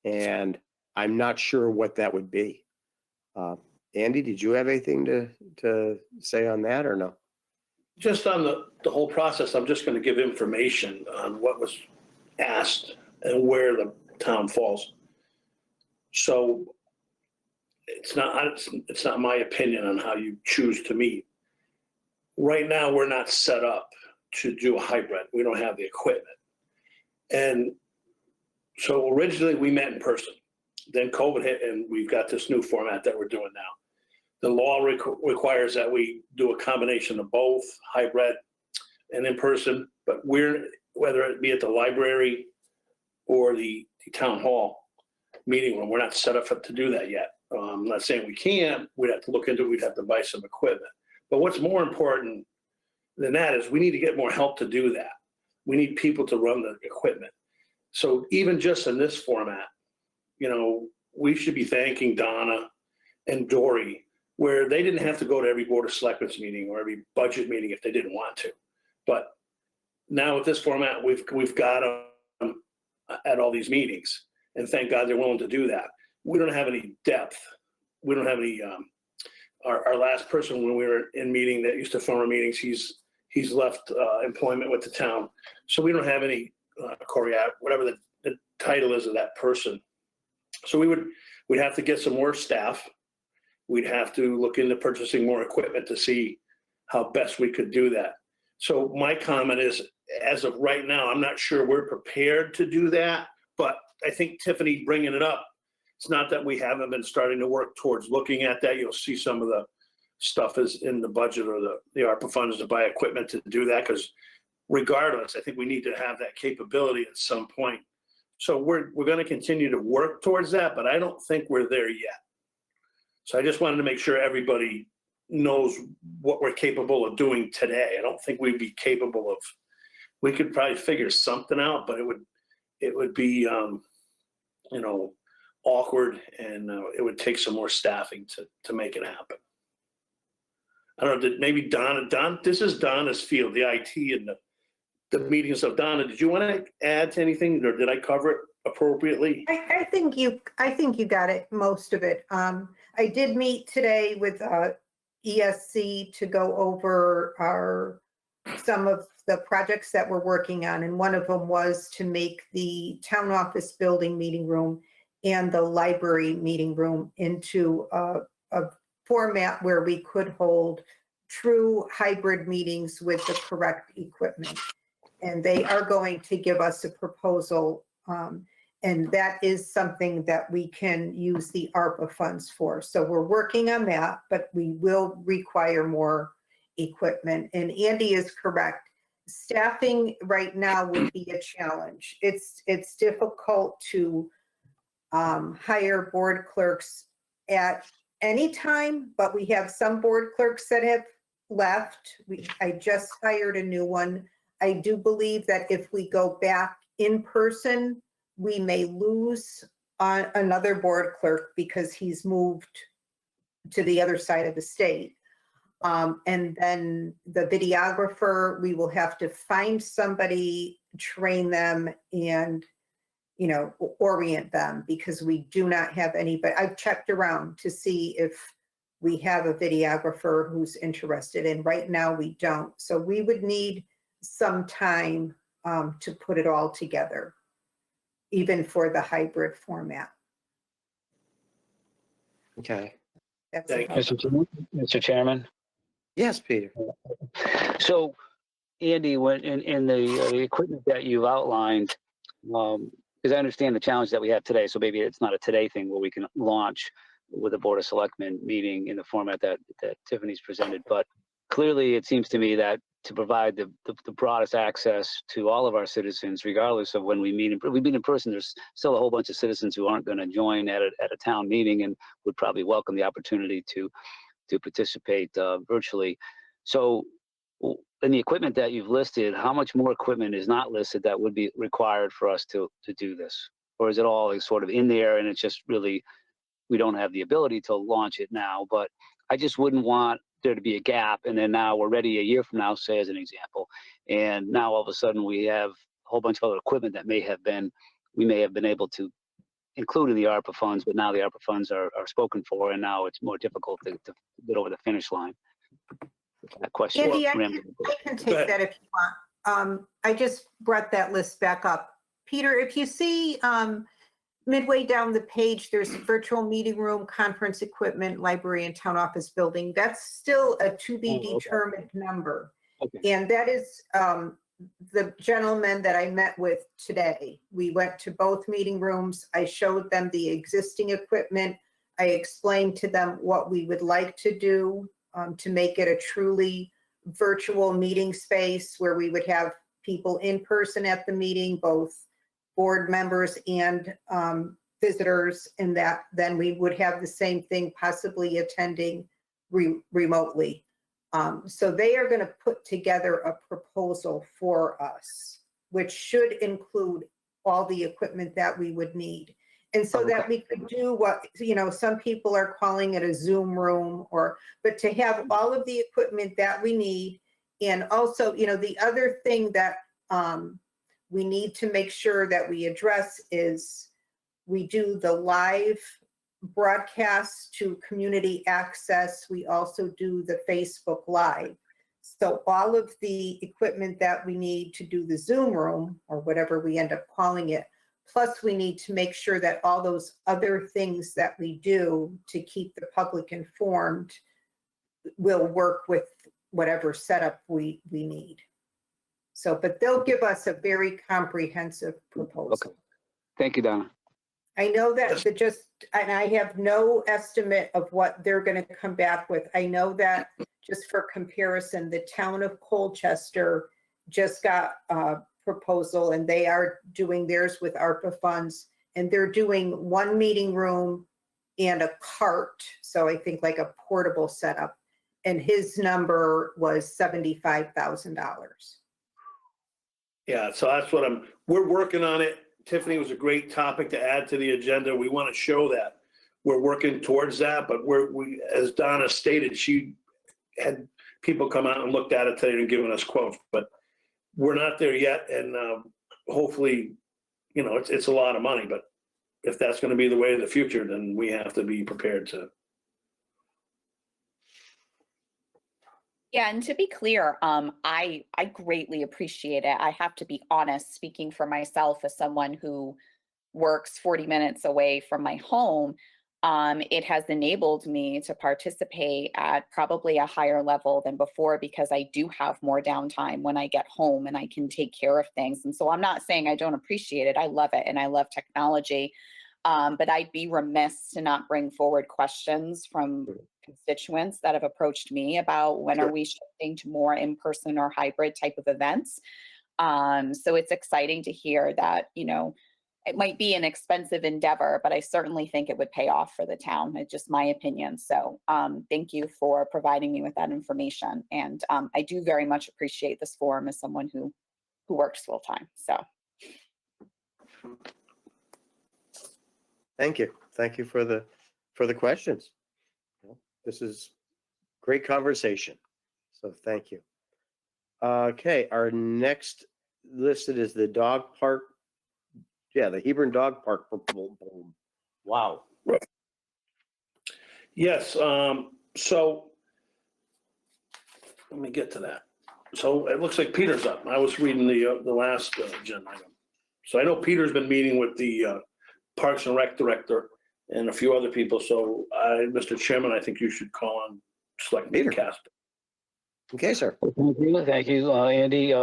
And I'm not sure what that would be. Andy, did you have anything to say on that or no? Just on the whole process, I'm just going to give information on what was asked and where the town falls. So it's not my opinion on how you choose to meet. Right now, we're not set up to do a hybrid. We don't have the equipment. And so originally we met in person. Then COVID hit and we've got this new format that we're doing now. The law requires that we do a combination of both hybrid and in person, but whether it be at the library or the town hall meeting room, we're not set up to do that yet. I'm not saying we can't, we'd have to look into it, we'd have to buy some equipment. But what's more important than that is we need to get more help to do that. We need people to run the equipment. So even just in this format, we should be thanking Donna and Dory, where they didn't have to go to every Board of Selectmen's meeting or every budget meeting if they didn't want to. But now with this format, we've got them at all these meetings, and thank God they're willing to do that. We don't have any depth. We don't have any. Our last person when we were in meeting that used to form our meetings, he's left employment with the town, so we don't have any whatever the title is of that person. So we'd have to get some more staff. We'd have to look into purchasing more equipment to see how best we could do that. So my comment is, as of right now, I'm not sure we're prepared to do that, but I think Tiffany bringing it up, it's not that we haven't been starting to work towards looking at that. You'll see some of the stuff is in the budget or the ARPA funds to buy equipment to do that, because regardless, I think we need to have that capability at some point. So we're going to continue to work towards that, but I don't think we're there yet. So I just wanted to make sure everybody knows what we're capable of doing today. I don't think we'd be capable of, we could probably figure something out, but it would be, awkward, and it would take some more staffing to make it happen. I don't know, maybe Donna, this is Donna's field, the IT and the meetings of Donna. Did you want to add to anything, or did I cover it appropriately? I think you got it, most of it. I did meet today with ESC to go over some of the projects that we're working on, and one of them was to make the town office building meeting room and the library meeting room into a format where we could hold true hybrid meetings with the correct equipment. And they are going to give us a proposal, and that is something that we can use the ARPA funds for. So we're working on that, but we will require more equipment. And Andy is correct. Staffing right now would be a challenge. It's difficult to hire board clerks at any time, but we have some board clerks that have left. I just hired a new one. I do believe that if we go back in person, we may lose another board clerk because he's moved to the other side of the state. And then the videographer, we will have to find somebody, train them, and orient them, because we do not have anybody. I've checked around to see if we have a videographer who's interested, and right now we don't. So we would need some time to put it all together, even for the hybrid format. Okay. That's Thank about it. Mr. Chairman. Yes, Peter. So, Andy, when in the equipment that you've outlined, because I understand the challenge that we have today, so maybe it's not a today thing where we can launch with a Board of Selectmen meeting in the format that Tiffany's presented, but clearly it seems to me that to provide the broadest access to all of our citizens, regardless of when we meet in person, there's still a whole bunch of citizens who aren't going to join at a town meeting and would probably welcome the opportunity to participate virtually. So in the equipment that you've listed, how much more equipment is not listed that would be required for us to do this? Or is it all sort of in there and it's just really, we don't have the ability to launch it now, but I just wouldn't want there to be a gap and then now we're ready a year from now, say as an example, and now all of a sudden we have a whole bunch of other equipment that we may have been able to include in the ARPA funds, but now the ARPA funds are spoken for and now it's more difficult to get over the finish line. That question. Andy, I rambled. can Go take ahead. that if you want. I just brought that list back up. Peter, if you see midway down the page, there's virtual meeting room, conference equipment, library, and town office building. That's still a to be Oh, okay. determined number. Okay. And that is the gentleman that I met with today. We went to both meeting rooms. I showed them the existing equipment. I explained to them what we would like to do to make it a truly virtual meeting space where we would have people in person at the meeting, both board members and visitors, and that then we would have the same thing possibly attending remotely. So they are going to put together a proposal for us, which should include all the equipment that we would need. And so that we could do what, some people are calling it a Zoom room, but to have all of the equipment that we need. And also, the other thing that we need to make sure that we address is we do the live broadcast to community access. We also do the Facebook Live. So all of the equipment that we need to do the Zoom room or whatever we end up calling it, plus we need to make sure that all those other things that we do to keep the public informed will work with whatever setup we need. So, but they'll give us a very comprehensive proposal. Okay. Thank you, Donna. I know that and I have no estimate of what they're going to come back with. I know that just for comparison, the town of Colchester just got a proposal and they are doing theirs with ARPA funds, and they're doing one meeting room and a cart. So I think like a portable setup, and his number was $75,000. Yeah, so that's what we're working on it. Tiffany, was a great topic to add to the agenda. We want to show that we're working towards that, but as Donna stated, she had people come out and looked at it today and given us quotes, but we're not there yet. And hopefully, it's a lot of money, but if that's going to be the way of the future, then we have to be prepared to. Yeah, and to be clear, I greatly appreciate it. I have to be honest, speaking for myself as someone who works 40 minutes away from my home, it has enabled me to participate at probably a higher level than before because I do have more downtime when I get home and I can take care of things. And so I'm not saying I don't appreciate it. I love it and I love technology. But I'd be remiss to not bring forward questions from constituents that have approached me about when are we shifting to more in-person or hybrid type of events. So it's exciting to hear that, it might be an expensive endeavor, but I certainly think it would pay off for the town. It's just my opinion. So thank you for providing me with that information. And I do very much appreciate this forum as someone who works full time. So. Thank you. Thank you for the questions. This is great conversation. So thank you. Okay, our next listed is the dog park the Hebron Dog Park. Wow. Yes, so let me get to that. So it looks like Peter's up. I was reading the last agenda item. So I know Peter's been meeting with the Parks and Rec Director and a few other people. So Mr. Chairman, I think you should call on Selectman Peter. Casper. Okay, sir. Thank you, Andy.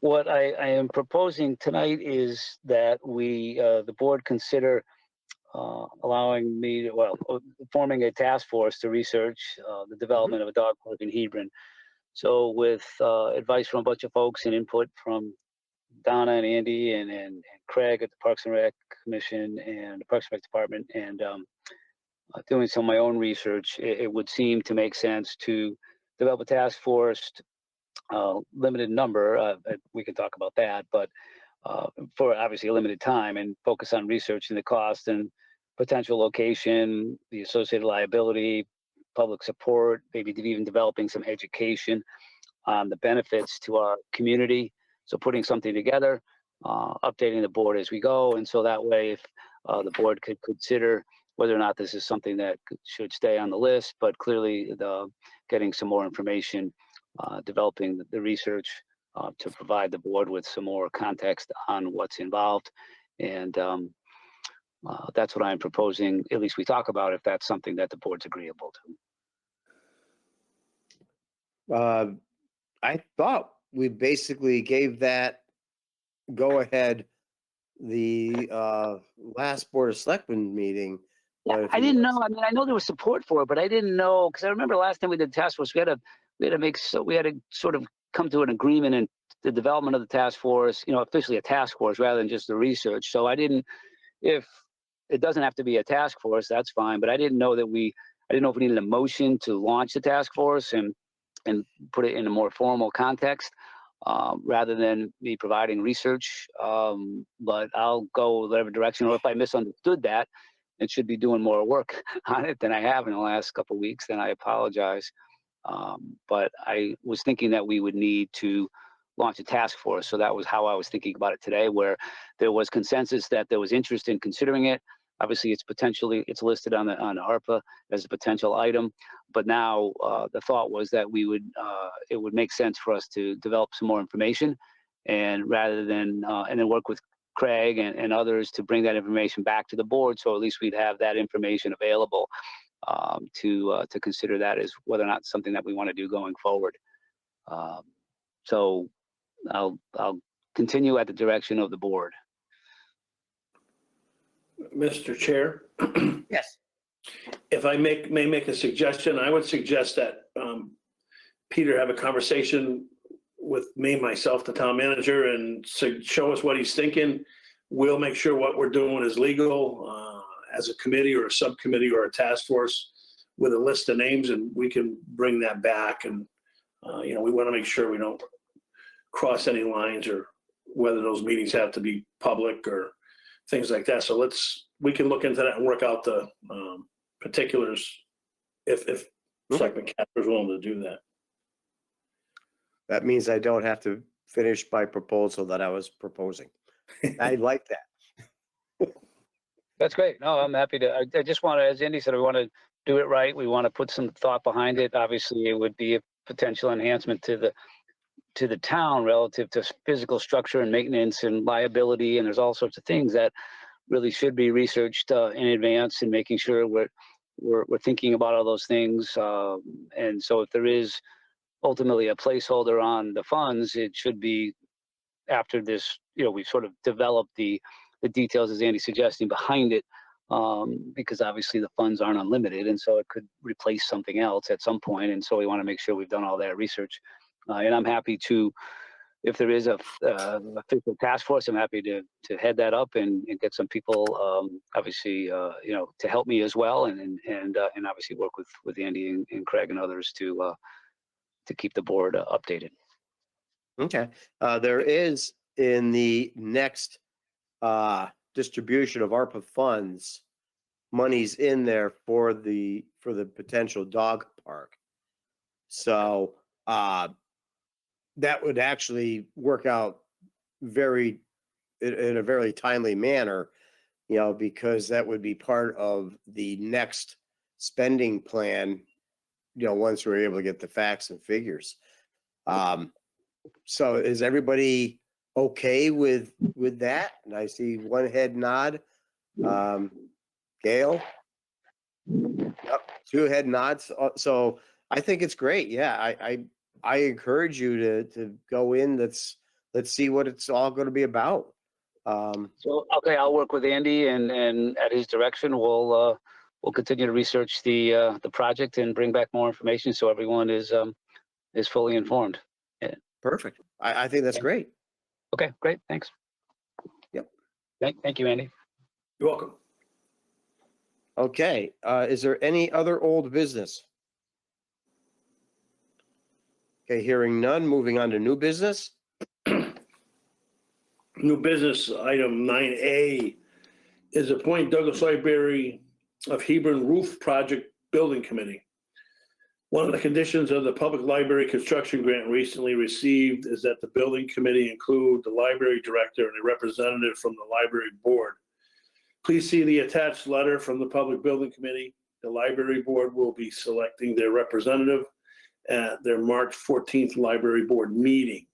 What I am proposing tonight is that the board consider allowing me to, forming a task force to research the development of a dog park in Hebron. So with advice from a bunch of folks and input from Donna and Andy and Craig at the Parks and Rec Commission and the Parks and Rec Department, and doing some of my own research, it would seem to make sense to develop a task force, limited number, we can talk about that, but for obviously a limited time, and focus on researching the cost and potential location, the associated liability, public support, maybe even developing some education on the benefits to our community. So putting something together, updating the board as we go. And so that way, if the board could consider whether or not this is something that should stay on the list, but clearly getting some more information, developing the research to provide the board with some more context on what's involved. And that's what I'm proposing, at least we talk about, if that's something that the board's agreeable to. I thought we basically gave that go ahead the last Board of Selectmen meeting. Yeah, I didn't know. I mean, I know there was support for it, but I didn't know, because I remember last time we did task force, we had to sort of come to an agreement in the development of the task force, officially a task force rather than just the research. So if it doesn't have to be a task force, that's fine. But I didn't know if we needed a motion to launch the task force and put it in a more formal context, rather than me providing research. But I'll go whatever direction, or if I misunderstood that, it should be doing more work on it than I have in the last couple of weeks, then I apologize. But I was thinking that we would need to launch a task force. So that was how I was thinking about it today, where there was consensus that there was interest in considering it. Obviously, it's listed on ARPA as a potential item, but now the thought was that it would make sense for us to develop some more information, and rather than and then work with Craig and others to bring that information back to the board, so at least we'd have that information available to consider that as whether or not something that we want to do going forward. So I'll continue at the direction of the board. Mr. Chair, Yes. if I may make a suggestion, I would suggest that Peter have a conversation with myself, the town manager, and show us what he's thinking. We'll make sure what we're doing is legal as a committee or a subcommittee or a task force with a list of names, and we can bring that back. And, we want to make sure we don't cross any lines, or whether those meetings have to be public or things like that. So we can look into that and work out the particulars if Selectman Casper is willing to do that. That means I don't have to finish my proposal that I was proposing. I like that. That's great. No, I'm happy to. I just want to, as Andy said, we want to do it right. We want to put some thought behind it. Obviously, it would be a potential enhancement to the town relative to physical structure and maintenance and liability. And there's all sorts of things that really should be researched in advance, and making sure we're thinking about all those things. And so if there is ultimately a placeholder on the funds, it should be after this, we've sort of developed the details, as Andy's suggesting, behind it, because obviously the funds aren't unlimited, and so it could replace something else at some point. And so we want to make sure we've done all that research. And I'm happy to, if there is a official task force, I'm happy to head that up and get some people, obviously, to help me as well, and obviously work with Andy and Craig and others to keep the board updated. Okay. There is, in the next distribution of ARPA funds, money's in there for the potential dog park. So that would actually work out very in a very timely manner, because that would be part of the next spending plan, once we're able to get the facts and figures. So is everybody okay with that? And I see one head nod. Gail? Yep, two head nods. So I think it's great. Yeah, I encourage you to go in. Let's see what it's all going to be about. So, okay, I'll work with Andy and at his direction, we'll continue to research the project and bring back more information so everyone is fully informed. Perfect. I think that's great. Okay, great, thanks. Yep. Thank you, Andy. You're welcome. Okay, is there any other old business? Okay, hearing none, moving on to new business. New business item 9A is appoint Douglas Library of Hebron Roof Project Building Committee. One of the conditions of the public library construction grant recently received is that the building committee include the library director and a representative from the library board. Please see the attached letter from the public building committee. The library board will be selecting their representative at their March 14th library board meeting.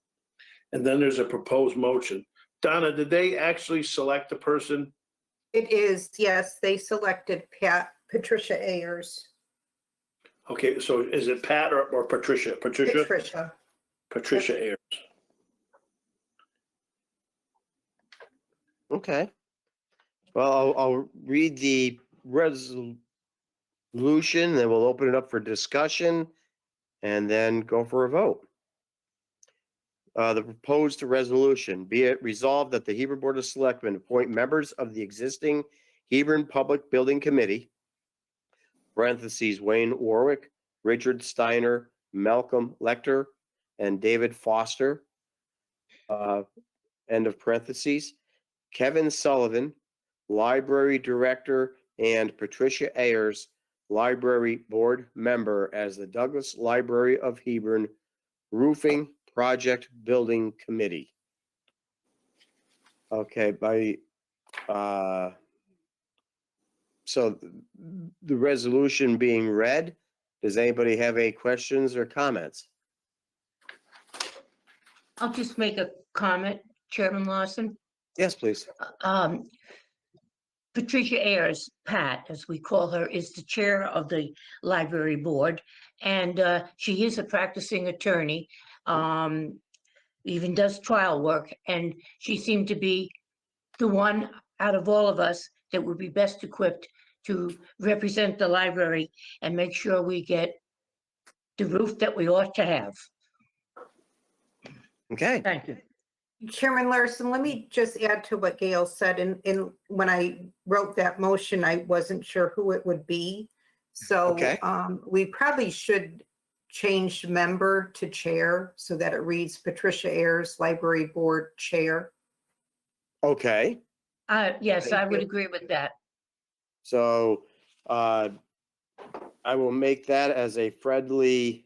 And then there's a proposed motion. Donna, did they actually select the person? It is, yes, they selected Patricia Ayers. Okay, so is it Pat or Patricia? Patricia. Patricia Ayers. Okay. Well, I'll read the resolution, then we'll open it up for discussion and then go for a vote. The proposed resolution, be it resolved that the Hebron Board of Selectmen appoint members of the existing Hebron Public Building Committee, parentheses, Wayne Warwick, Richard Steiner, Malcolm Lecter, and David Foster, end of parentheses, Kevin Sullivan, Library Director, and Patricia Ayers, Library Board Member, as the Douglas Library of Hebron Roofing Project Building Committee. Okay, so the resolution being read, does anybody have any questions or comments? I'll just make a comment, Chairman Lawson. Yes, please. Patricia Ayers, Pat, as we call her, is the chair of the library board, and she is a practicing attorney, even does trial work, and she seemed to be the one out of all of us that would be best equipped to represent the library and make sure we get the roof that we ought to have. Okay. Thank you. Chairman Larson, let me just add to what Gail said. And when I wrote that motion, I wasn't sure who it would be. So Okay. We probably should change member to chair so that it reads Patricia Ayers, Library Board Chair. Okay. Yes, Thank I would you. agree with that. So I will make that as a friendly,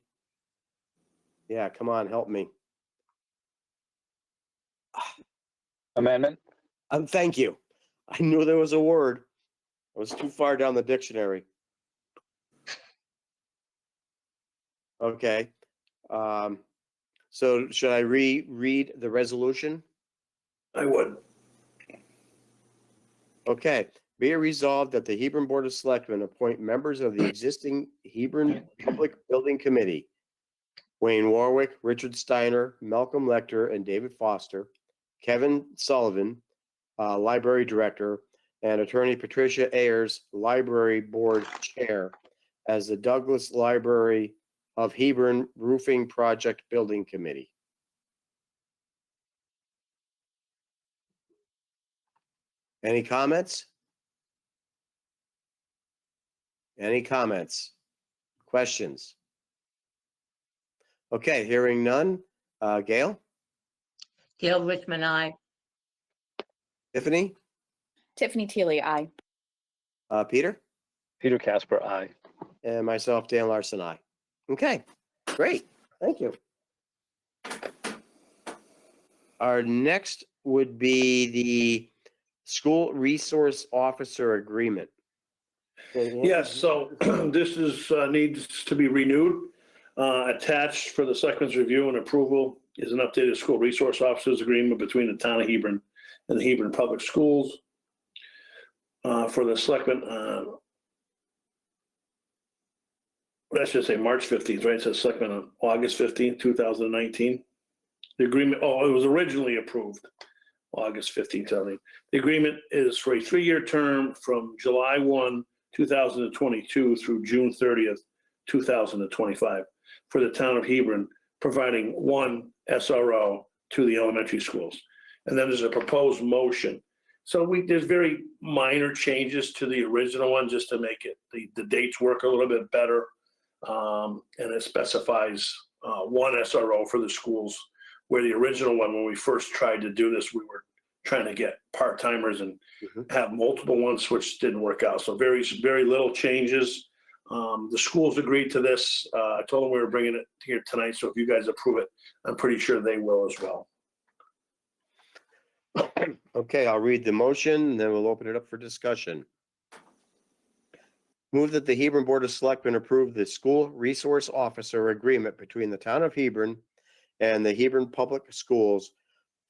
yeah, come on, help me. Amendment? Thank you. I knew there was a word. I was too far down the dictionary. Okay. So should I reread the resolution? I would. Okay. Be it resolved that the Hebron Board of Selectmen appoint members of the existing Hebron Public Building Committee, Wayne Warwick, Richard Steiner, Malcolm Lecter, and David Foster, Kevin Sullivan, Library Director, and Attorney Patricia Ayers, Library Board Chair, as the Douglas Library of Hebron Roofing Project Building Committee. Any comments? Any comments? Questions? Okay, hearing none. Gail? Gail Richmond, aye. Tiffany? Tiffany Teely, aye. Peter? Peter Casper, aye. And myself, Dan Larson, I. Okay, great. Thank you. Our next would be the school resource officer agreement. Yes, so this is, needs to be renewed. Attached for the selectmen's review and approval is an updated school resource officers agreement between the town of Hebron and the Hebron Public Schools. For the selectmen, let's just say March 15th, right? It says selectmen on August 15th, 2019. The agreement, oh, it was originally approved August 15th, 2019. The agreement is for a 3-year term from July 1, 2022 through June 30th, 2025 for the town of Hebron, providing 1 SRO to the elementary schools. And then there's a proposed motion. So there's very minor changes to the original one just to make it, the dates work a little bit better. And it specifies 1 SRO for the schools, where the original one, when we first tried to do this, we were trying to get part-timers and have multiple ones, which didn't work out. So very, very little changes. The schools agreed to this. I told them we were bringing it here tonight, so if you guys approve it, I'm pretty sure they will as well. Okay, I'll read the motion, then we'll open it up for discussion. Move that the Hebron Board of Selectmen approve the school resource officer agreement between the town of Hebron and the Hebron Public Schools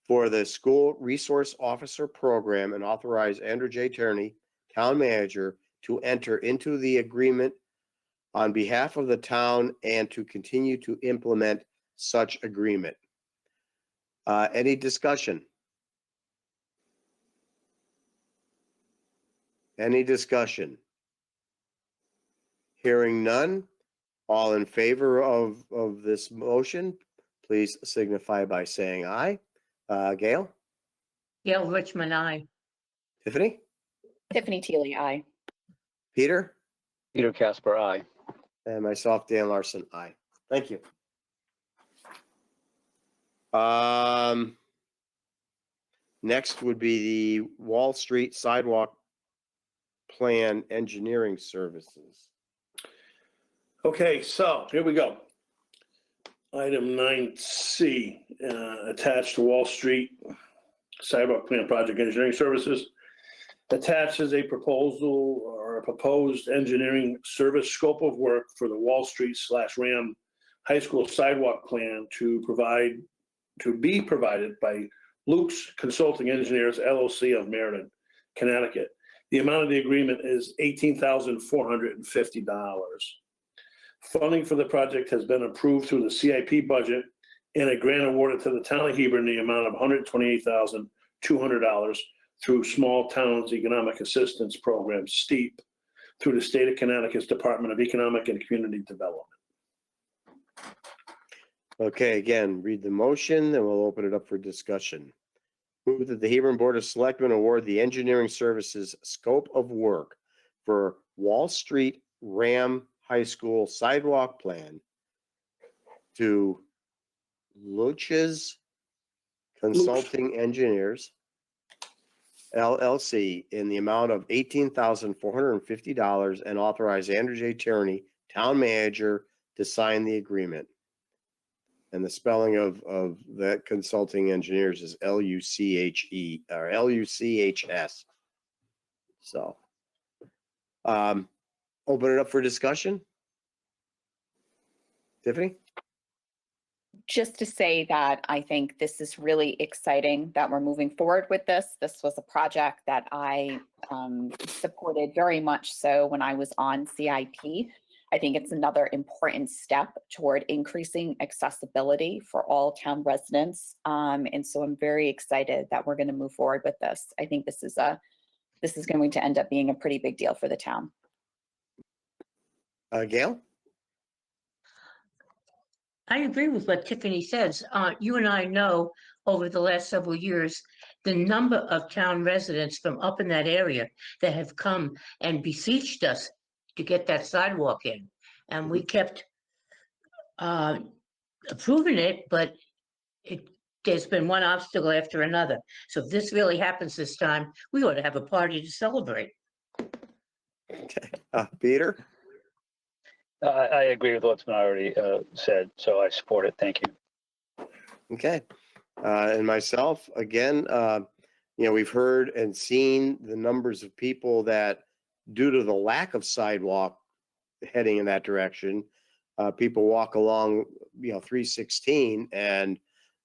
for the school resource officer program and authorize Andrew J. Tierney, town manager, to enter into the agreement on behalf of the town and to continue to implement such agreement. Any discussion? Any discussion? Hearing none, all in favor of this motion, please signify by saying aye. Gail? Gail Richmond, I. Tiffany? Tiffany Teely, aye. Peter? Peter Casper, aye. And myself, Dan Larson, aye. Thank you. Next would be the Wall Street Sidewalk Plan Engineering Services. Okay, so here we go. Item 9C, attached to Wall Street Sidewalk Plan Project Engineering Services. Attached is a proposal or a proposed engineering service scope of work for the Wall Street / Ram High School Sidewalk Plan to be provided by Luke's Consulting Engineers, LLC of Meriden, Connecticut. The amount of the agreement is $18,450. Funding for the project has been approved through the CIP budget and a grant awarded to the town of Hebron in the amount of $128,200 through Small Towns Economic Assistance Program, STEEP, through the state of Connecticut's Department of Economic and Community Development. Okay, again, read the motion, then we'll open it up for discussion. Move that the Hebron Board of Selectmen award the engineering services scope of work for Wall Street Ram High School Sidewalk Plan to Luch's Consulting Engineers, LLC, in the amount of $18,450 and authorize Andrew J. Tierney, town manager, to sign the agreement. And the spelling of that consulting engineers is Luche or Luchs. So, open it up for discussion. Tiffany? Just to say that I think this is really exciting that we're moving forward with this. This was a project that I supported very much so when I was on CIP. I think it's another important step toward increasing accessibility for all town residents. And so I'm very excited that we're going to move forward with this. I think this is going to end up being a pretty big deal for the town. Gail? I agree with what Tiffany says. You and I know over the last several years, the number of town residents from up in that area that have come and beseeched us to get that sidewalk in. And we kept approving it, but there's been one obstacle after another. So if this really happens this time, we ought to have a party to celebrate. Okay. Peter? I agree with what's been already said, so I support it. Thank you. Okay. And myself, again, we've heard and seen the numbers of people that, due to the lack of sidewalk heading in that direction, people walk along, 316, and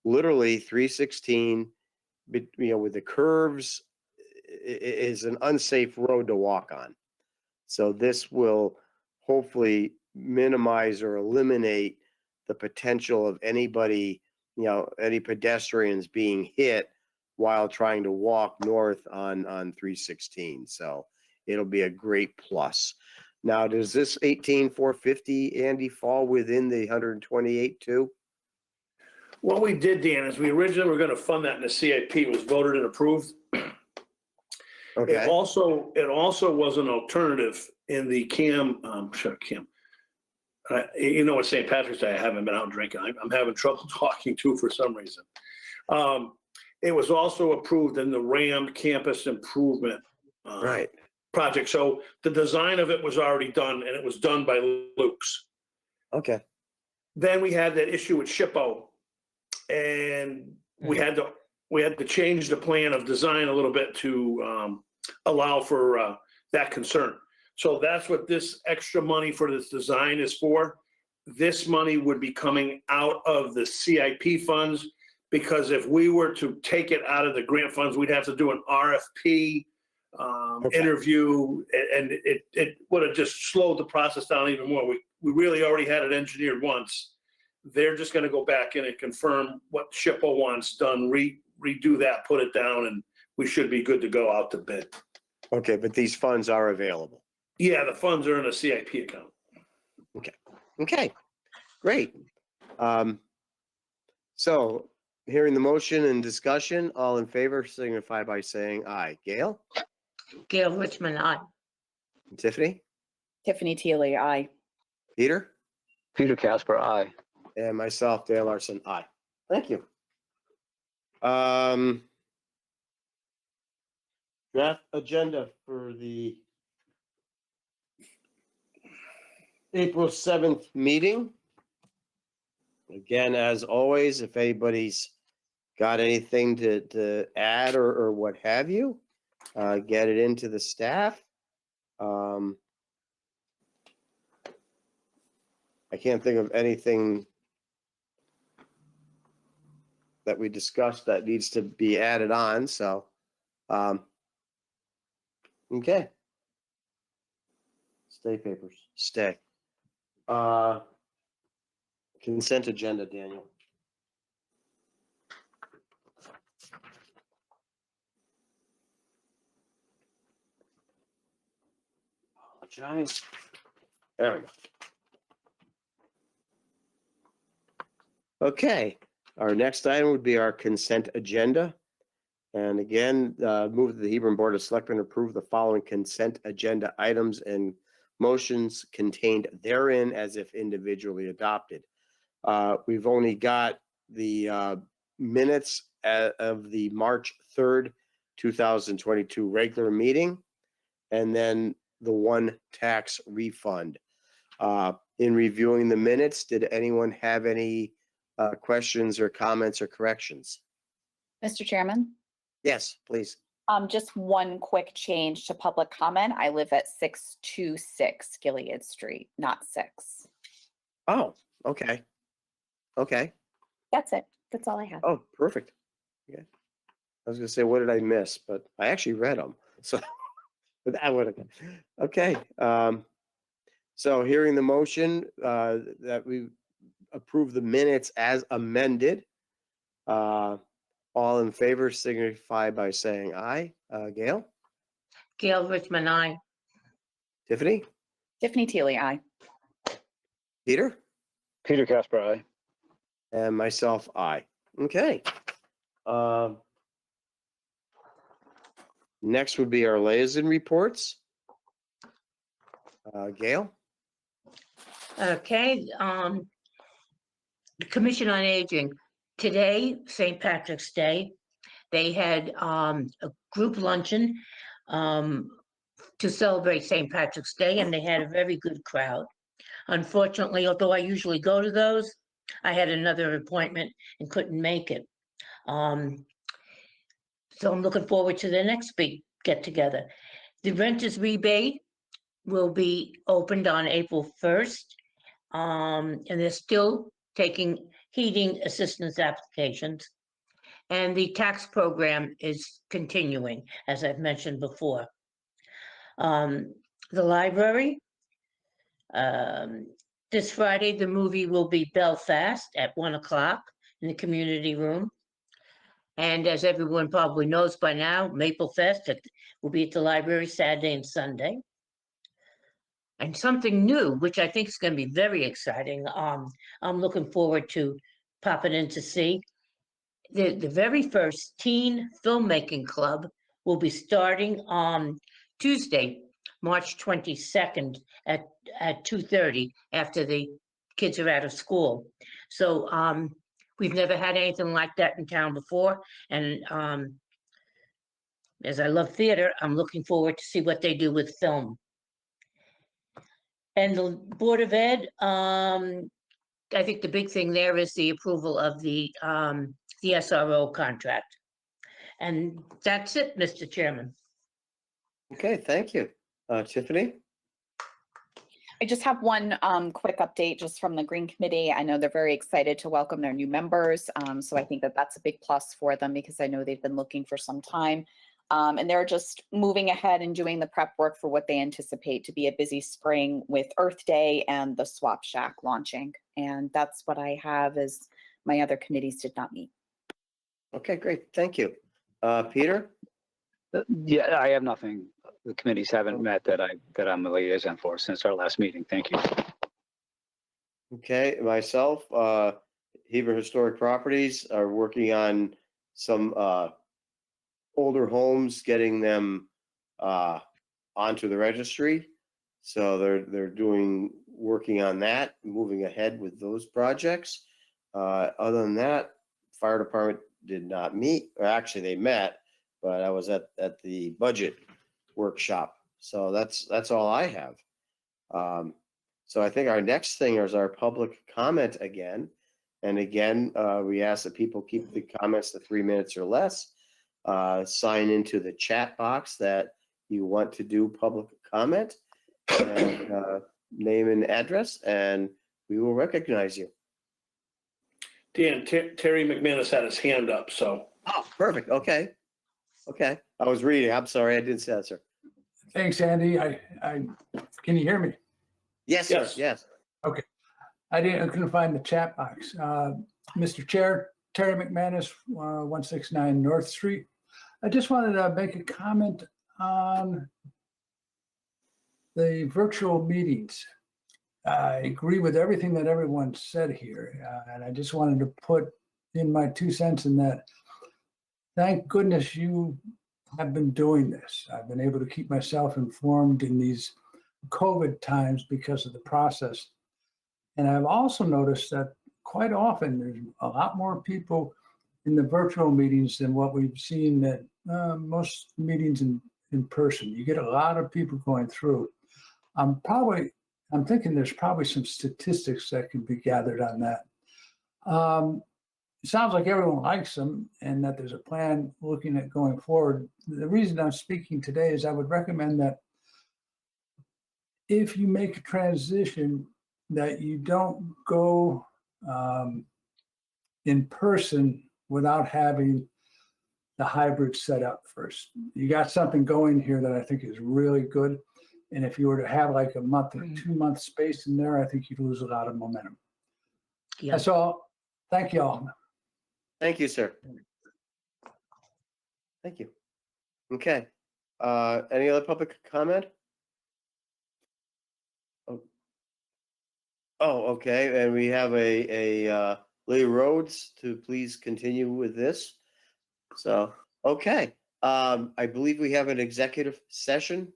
literally 316, with the curves, is an unsafe road to walk on. So this will hopefully minimize or eliminate the potential of anybody, any pedestrians being hit while trying to walk north on 316. So it'll be a great plus. Now, does this 18,450, Andy, fall within the 128 too? What we did, Dan, is we originally were gonna fund that in the CIP. It was voted and approved. It Okay, also was an alternative in the CAM, it's St. Patrick's Day. I haven't been out drinking. I'm having trouble talking too for some reason. It was also approved in the RAM campus improvement right. project. So the design of it was already done, and it was done by Luke's. Okay, Then we had that issue with SHPO, and we had to change the plan of design a little bit to allow for that concern. So that's what this extra money for this design is for. This money would be coming out of the CIP funds, because if we were to take it out of the grant funds, we'd have to do an RFP Okay. interview, and it would have just slowed the process down even more. We really already had it engineered once. They're just gonna go back in and confirm what SHPO wants done, redo that, put it down, and we should be good to go out to bid. Okay, but these funds are available. Yeah, the funds are in a CIP account. Okay, great. So hearing the motion and discussion, all in favor signify by saying aye. Gail? Gail Richmond, aye. Tiffany? Tiffany Teely, aye. Peter? Peter Casper, aye. And myself, Dale Larson, aye. Thank you. Draft agenda for the April 7th meeting. Again, as always, if anybody's got anything to add or what have you, get it into the staff. I can't think of anything that we discussed that needs to be added on, so, okay. Stay papers, stay. Consent agenda, Daniel. Apologize. There we go. Okay, our next item would be our consent agenda. And again, move that the Hebron Board of Selectmen approve the following consent agenda items and motions contained therein as if individually adopted. We've only got the minutes of the March 3rd, 2022 regular meeting, and then the one tax refund. In reviewing the minutes, did anyone have any questions or comments or corrections? Mr. Chairman, Yes, please. just one quick change to public comment. I live at 626 Gilead Street, not 6. Oh, okay. Okay. That's it. That's all I have. Oh, perfect. Okay. I was gonna say, what did I miss? But I actually read them, so but that would have. Okay. So hearing the motion that we approve the minutes as amended, all in favor signify by saying aye. Gail? Gail Richmond, aye. Tiffany? Tiffany Teely, aye. Peter? Peter Casper, aye. And myself, aye. Okay. Next would be our liaison reports. Gail? Okay, the Commission on Aging, today, St. Patrick's Day, they had a group luncheon to celebrate St. Patrick's Day, and they had a very good crowd. Unfortunately, although I usually go to those, I had another appointment and couldn't make it. So I'm looking forward to the next big get-together. The renters rebate will be opened on April 1st. And they're still taking heating assistance applications. And the tax program is continuing, as I've mentioned before. The library, this Friday, the movie will be Belfast at 1 o'clock in the community room. And as everyone probably knows by now, Maple Fest will be at the library Saturday and Sunday. And something new, which I think is going to be very exciting. I'm looking forward to popping in to see. The very first teen filmmaking club will be starting on Tuesday, March 22nd at 2:30 after the kids are out of school. So we've never had anything like that in town before. And as I love theater, I'm looking forward to see what they do with film. And the Board of Ed, I think the big thing there is the approval of the SRO contract. And that's it, Mr. Chairman. Okay, thank you. Tiffany? I just have one quick update just from the Green Committee. I know they're very excited to welcome their new members. So I think that that's a big plus for them because I know they've been looking for some time. And they're just moving ahead and doing the prep work for what they anticipate to be a busy spring with Earth Day and the Swap Shack launching. And that's what I have, as my other committees did not meet. Okay, great. Thank you. Peter? Yeah, I have nothing. The committees haven't met that I'm a liaison for since our last meeting. Thank you. Okay, myself, Hebron Historic Properties are working on some older homes, getting them onto the registry. So they're working on that, moving ahead with those projects. Other than that, fire department did not meet, or actually they met, but I was at the budget workshop. So that's all I have. So I think our next thing is our public comment again. And again, we ask that people keep the comments to 3 minutes or less. Sign into the chat box that you want to do public comment, and name and address, and we will recognize you. Dan, Terry McManus had his hand up, so. Oh, perfect. Okay. I was reading. I'm sorry. I didn't say that, sir. Thanks, Andy. I can you hear me? Yes, sir. Yes. Yes. I couldn't find the chat box. Mr. Chair, Terry McManus, 169 North Street. I just wanted to make a comment on the virtual meetings. I agree with everything that everyone said here, and I just wanted to put in my 2 cents in that. Thank goodness you have been doing this. I've been able to keep myself informed in these COVID times because of the process. And I've also noticed that quite often there's a lot more people in the virtual meetings than what we've seen at most meetings in person. You get a lot of people going through. I'm thinking there's probably some statistics that can be gathered on that. It sounds like everyone likes them and that there's a plan looking at going forward. The reason I'm speaking today is I would recommend that if you make a transition, that you don't go in person without having the hybrid set up first. You got something going here that I think is really good. And if you were to have like a month or 2 month space in there, I think you'd lose a lot of momentum. Yeah. That's all. Thank you all. Thank you, sir. Thank you. Okay. Any other public comment? Oh, okay. And we have a Lee Rhodes to please continue with this. So, okay. I believe we have an executive session.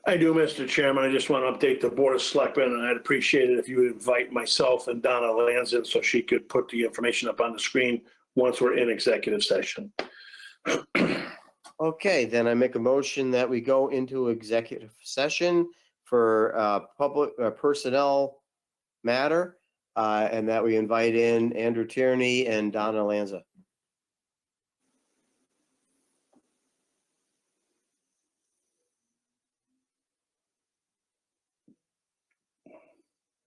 I do, Mr. Chairman. I just want to update the Board of Selectmen, and I'd appreciate it if you would invite myself and Donna Lanzin so she could put the information up on the screen once we're in executive session. Okay, then I make a motion that we go into executive session for public personnel matter. and that we invite in Andrew Tierney and Donna Lanza.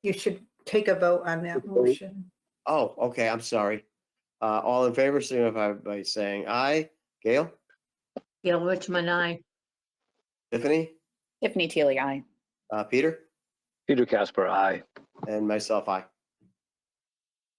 You should take a vote on that motion. Oh, okay, I'm sorry. All in favor, signify by saying aye. Gail, Gail Richmond, I. Tiffany, Tiffany Tealy, aye. Peter, Peter Casper, aye. and myself, aye.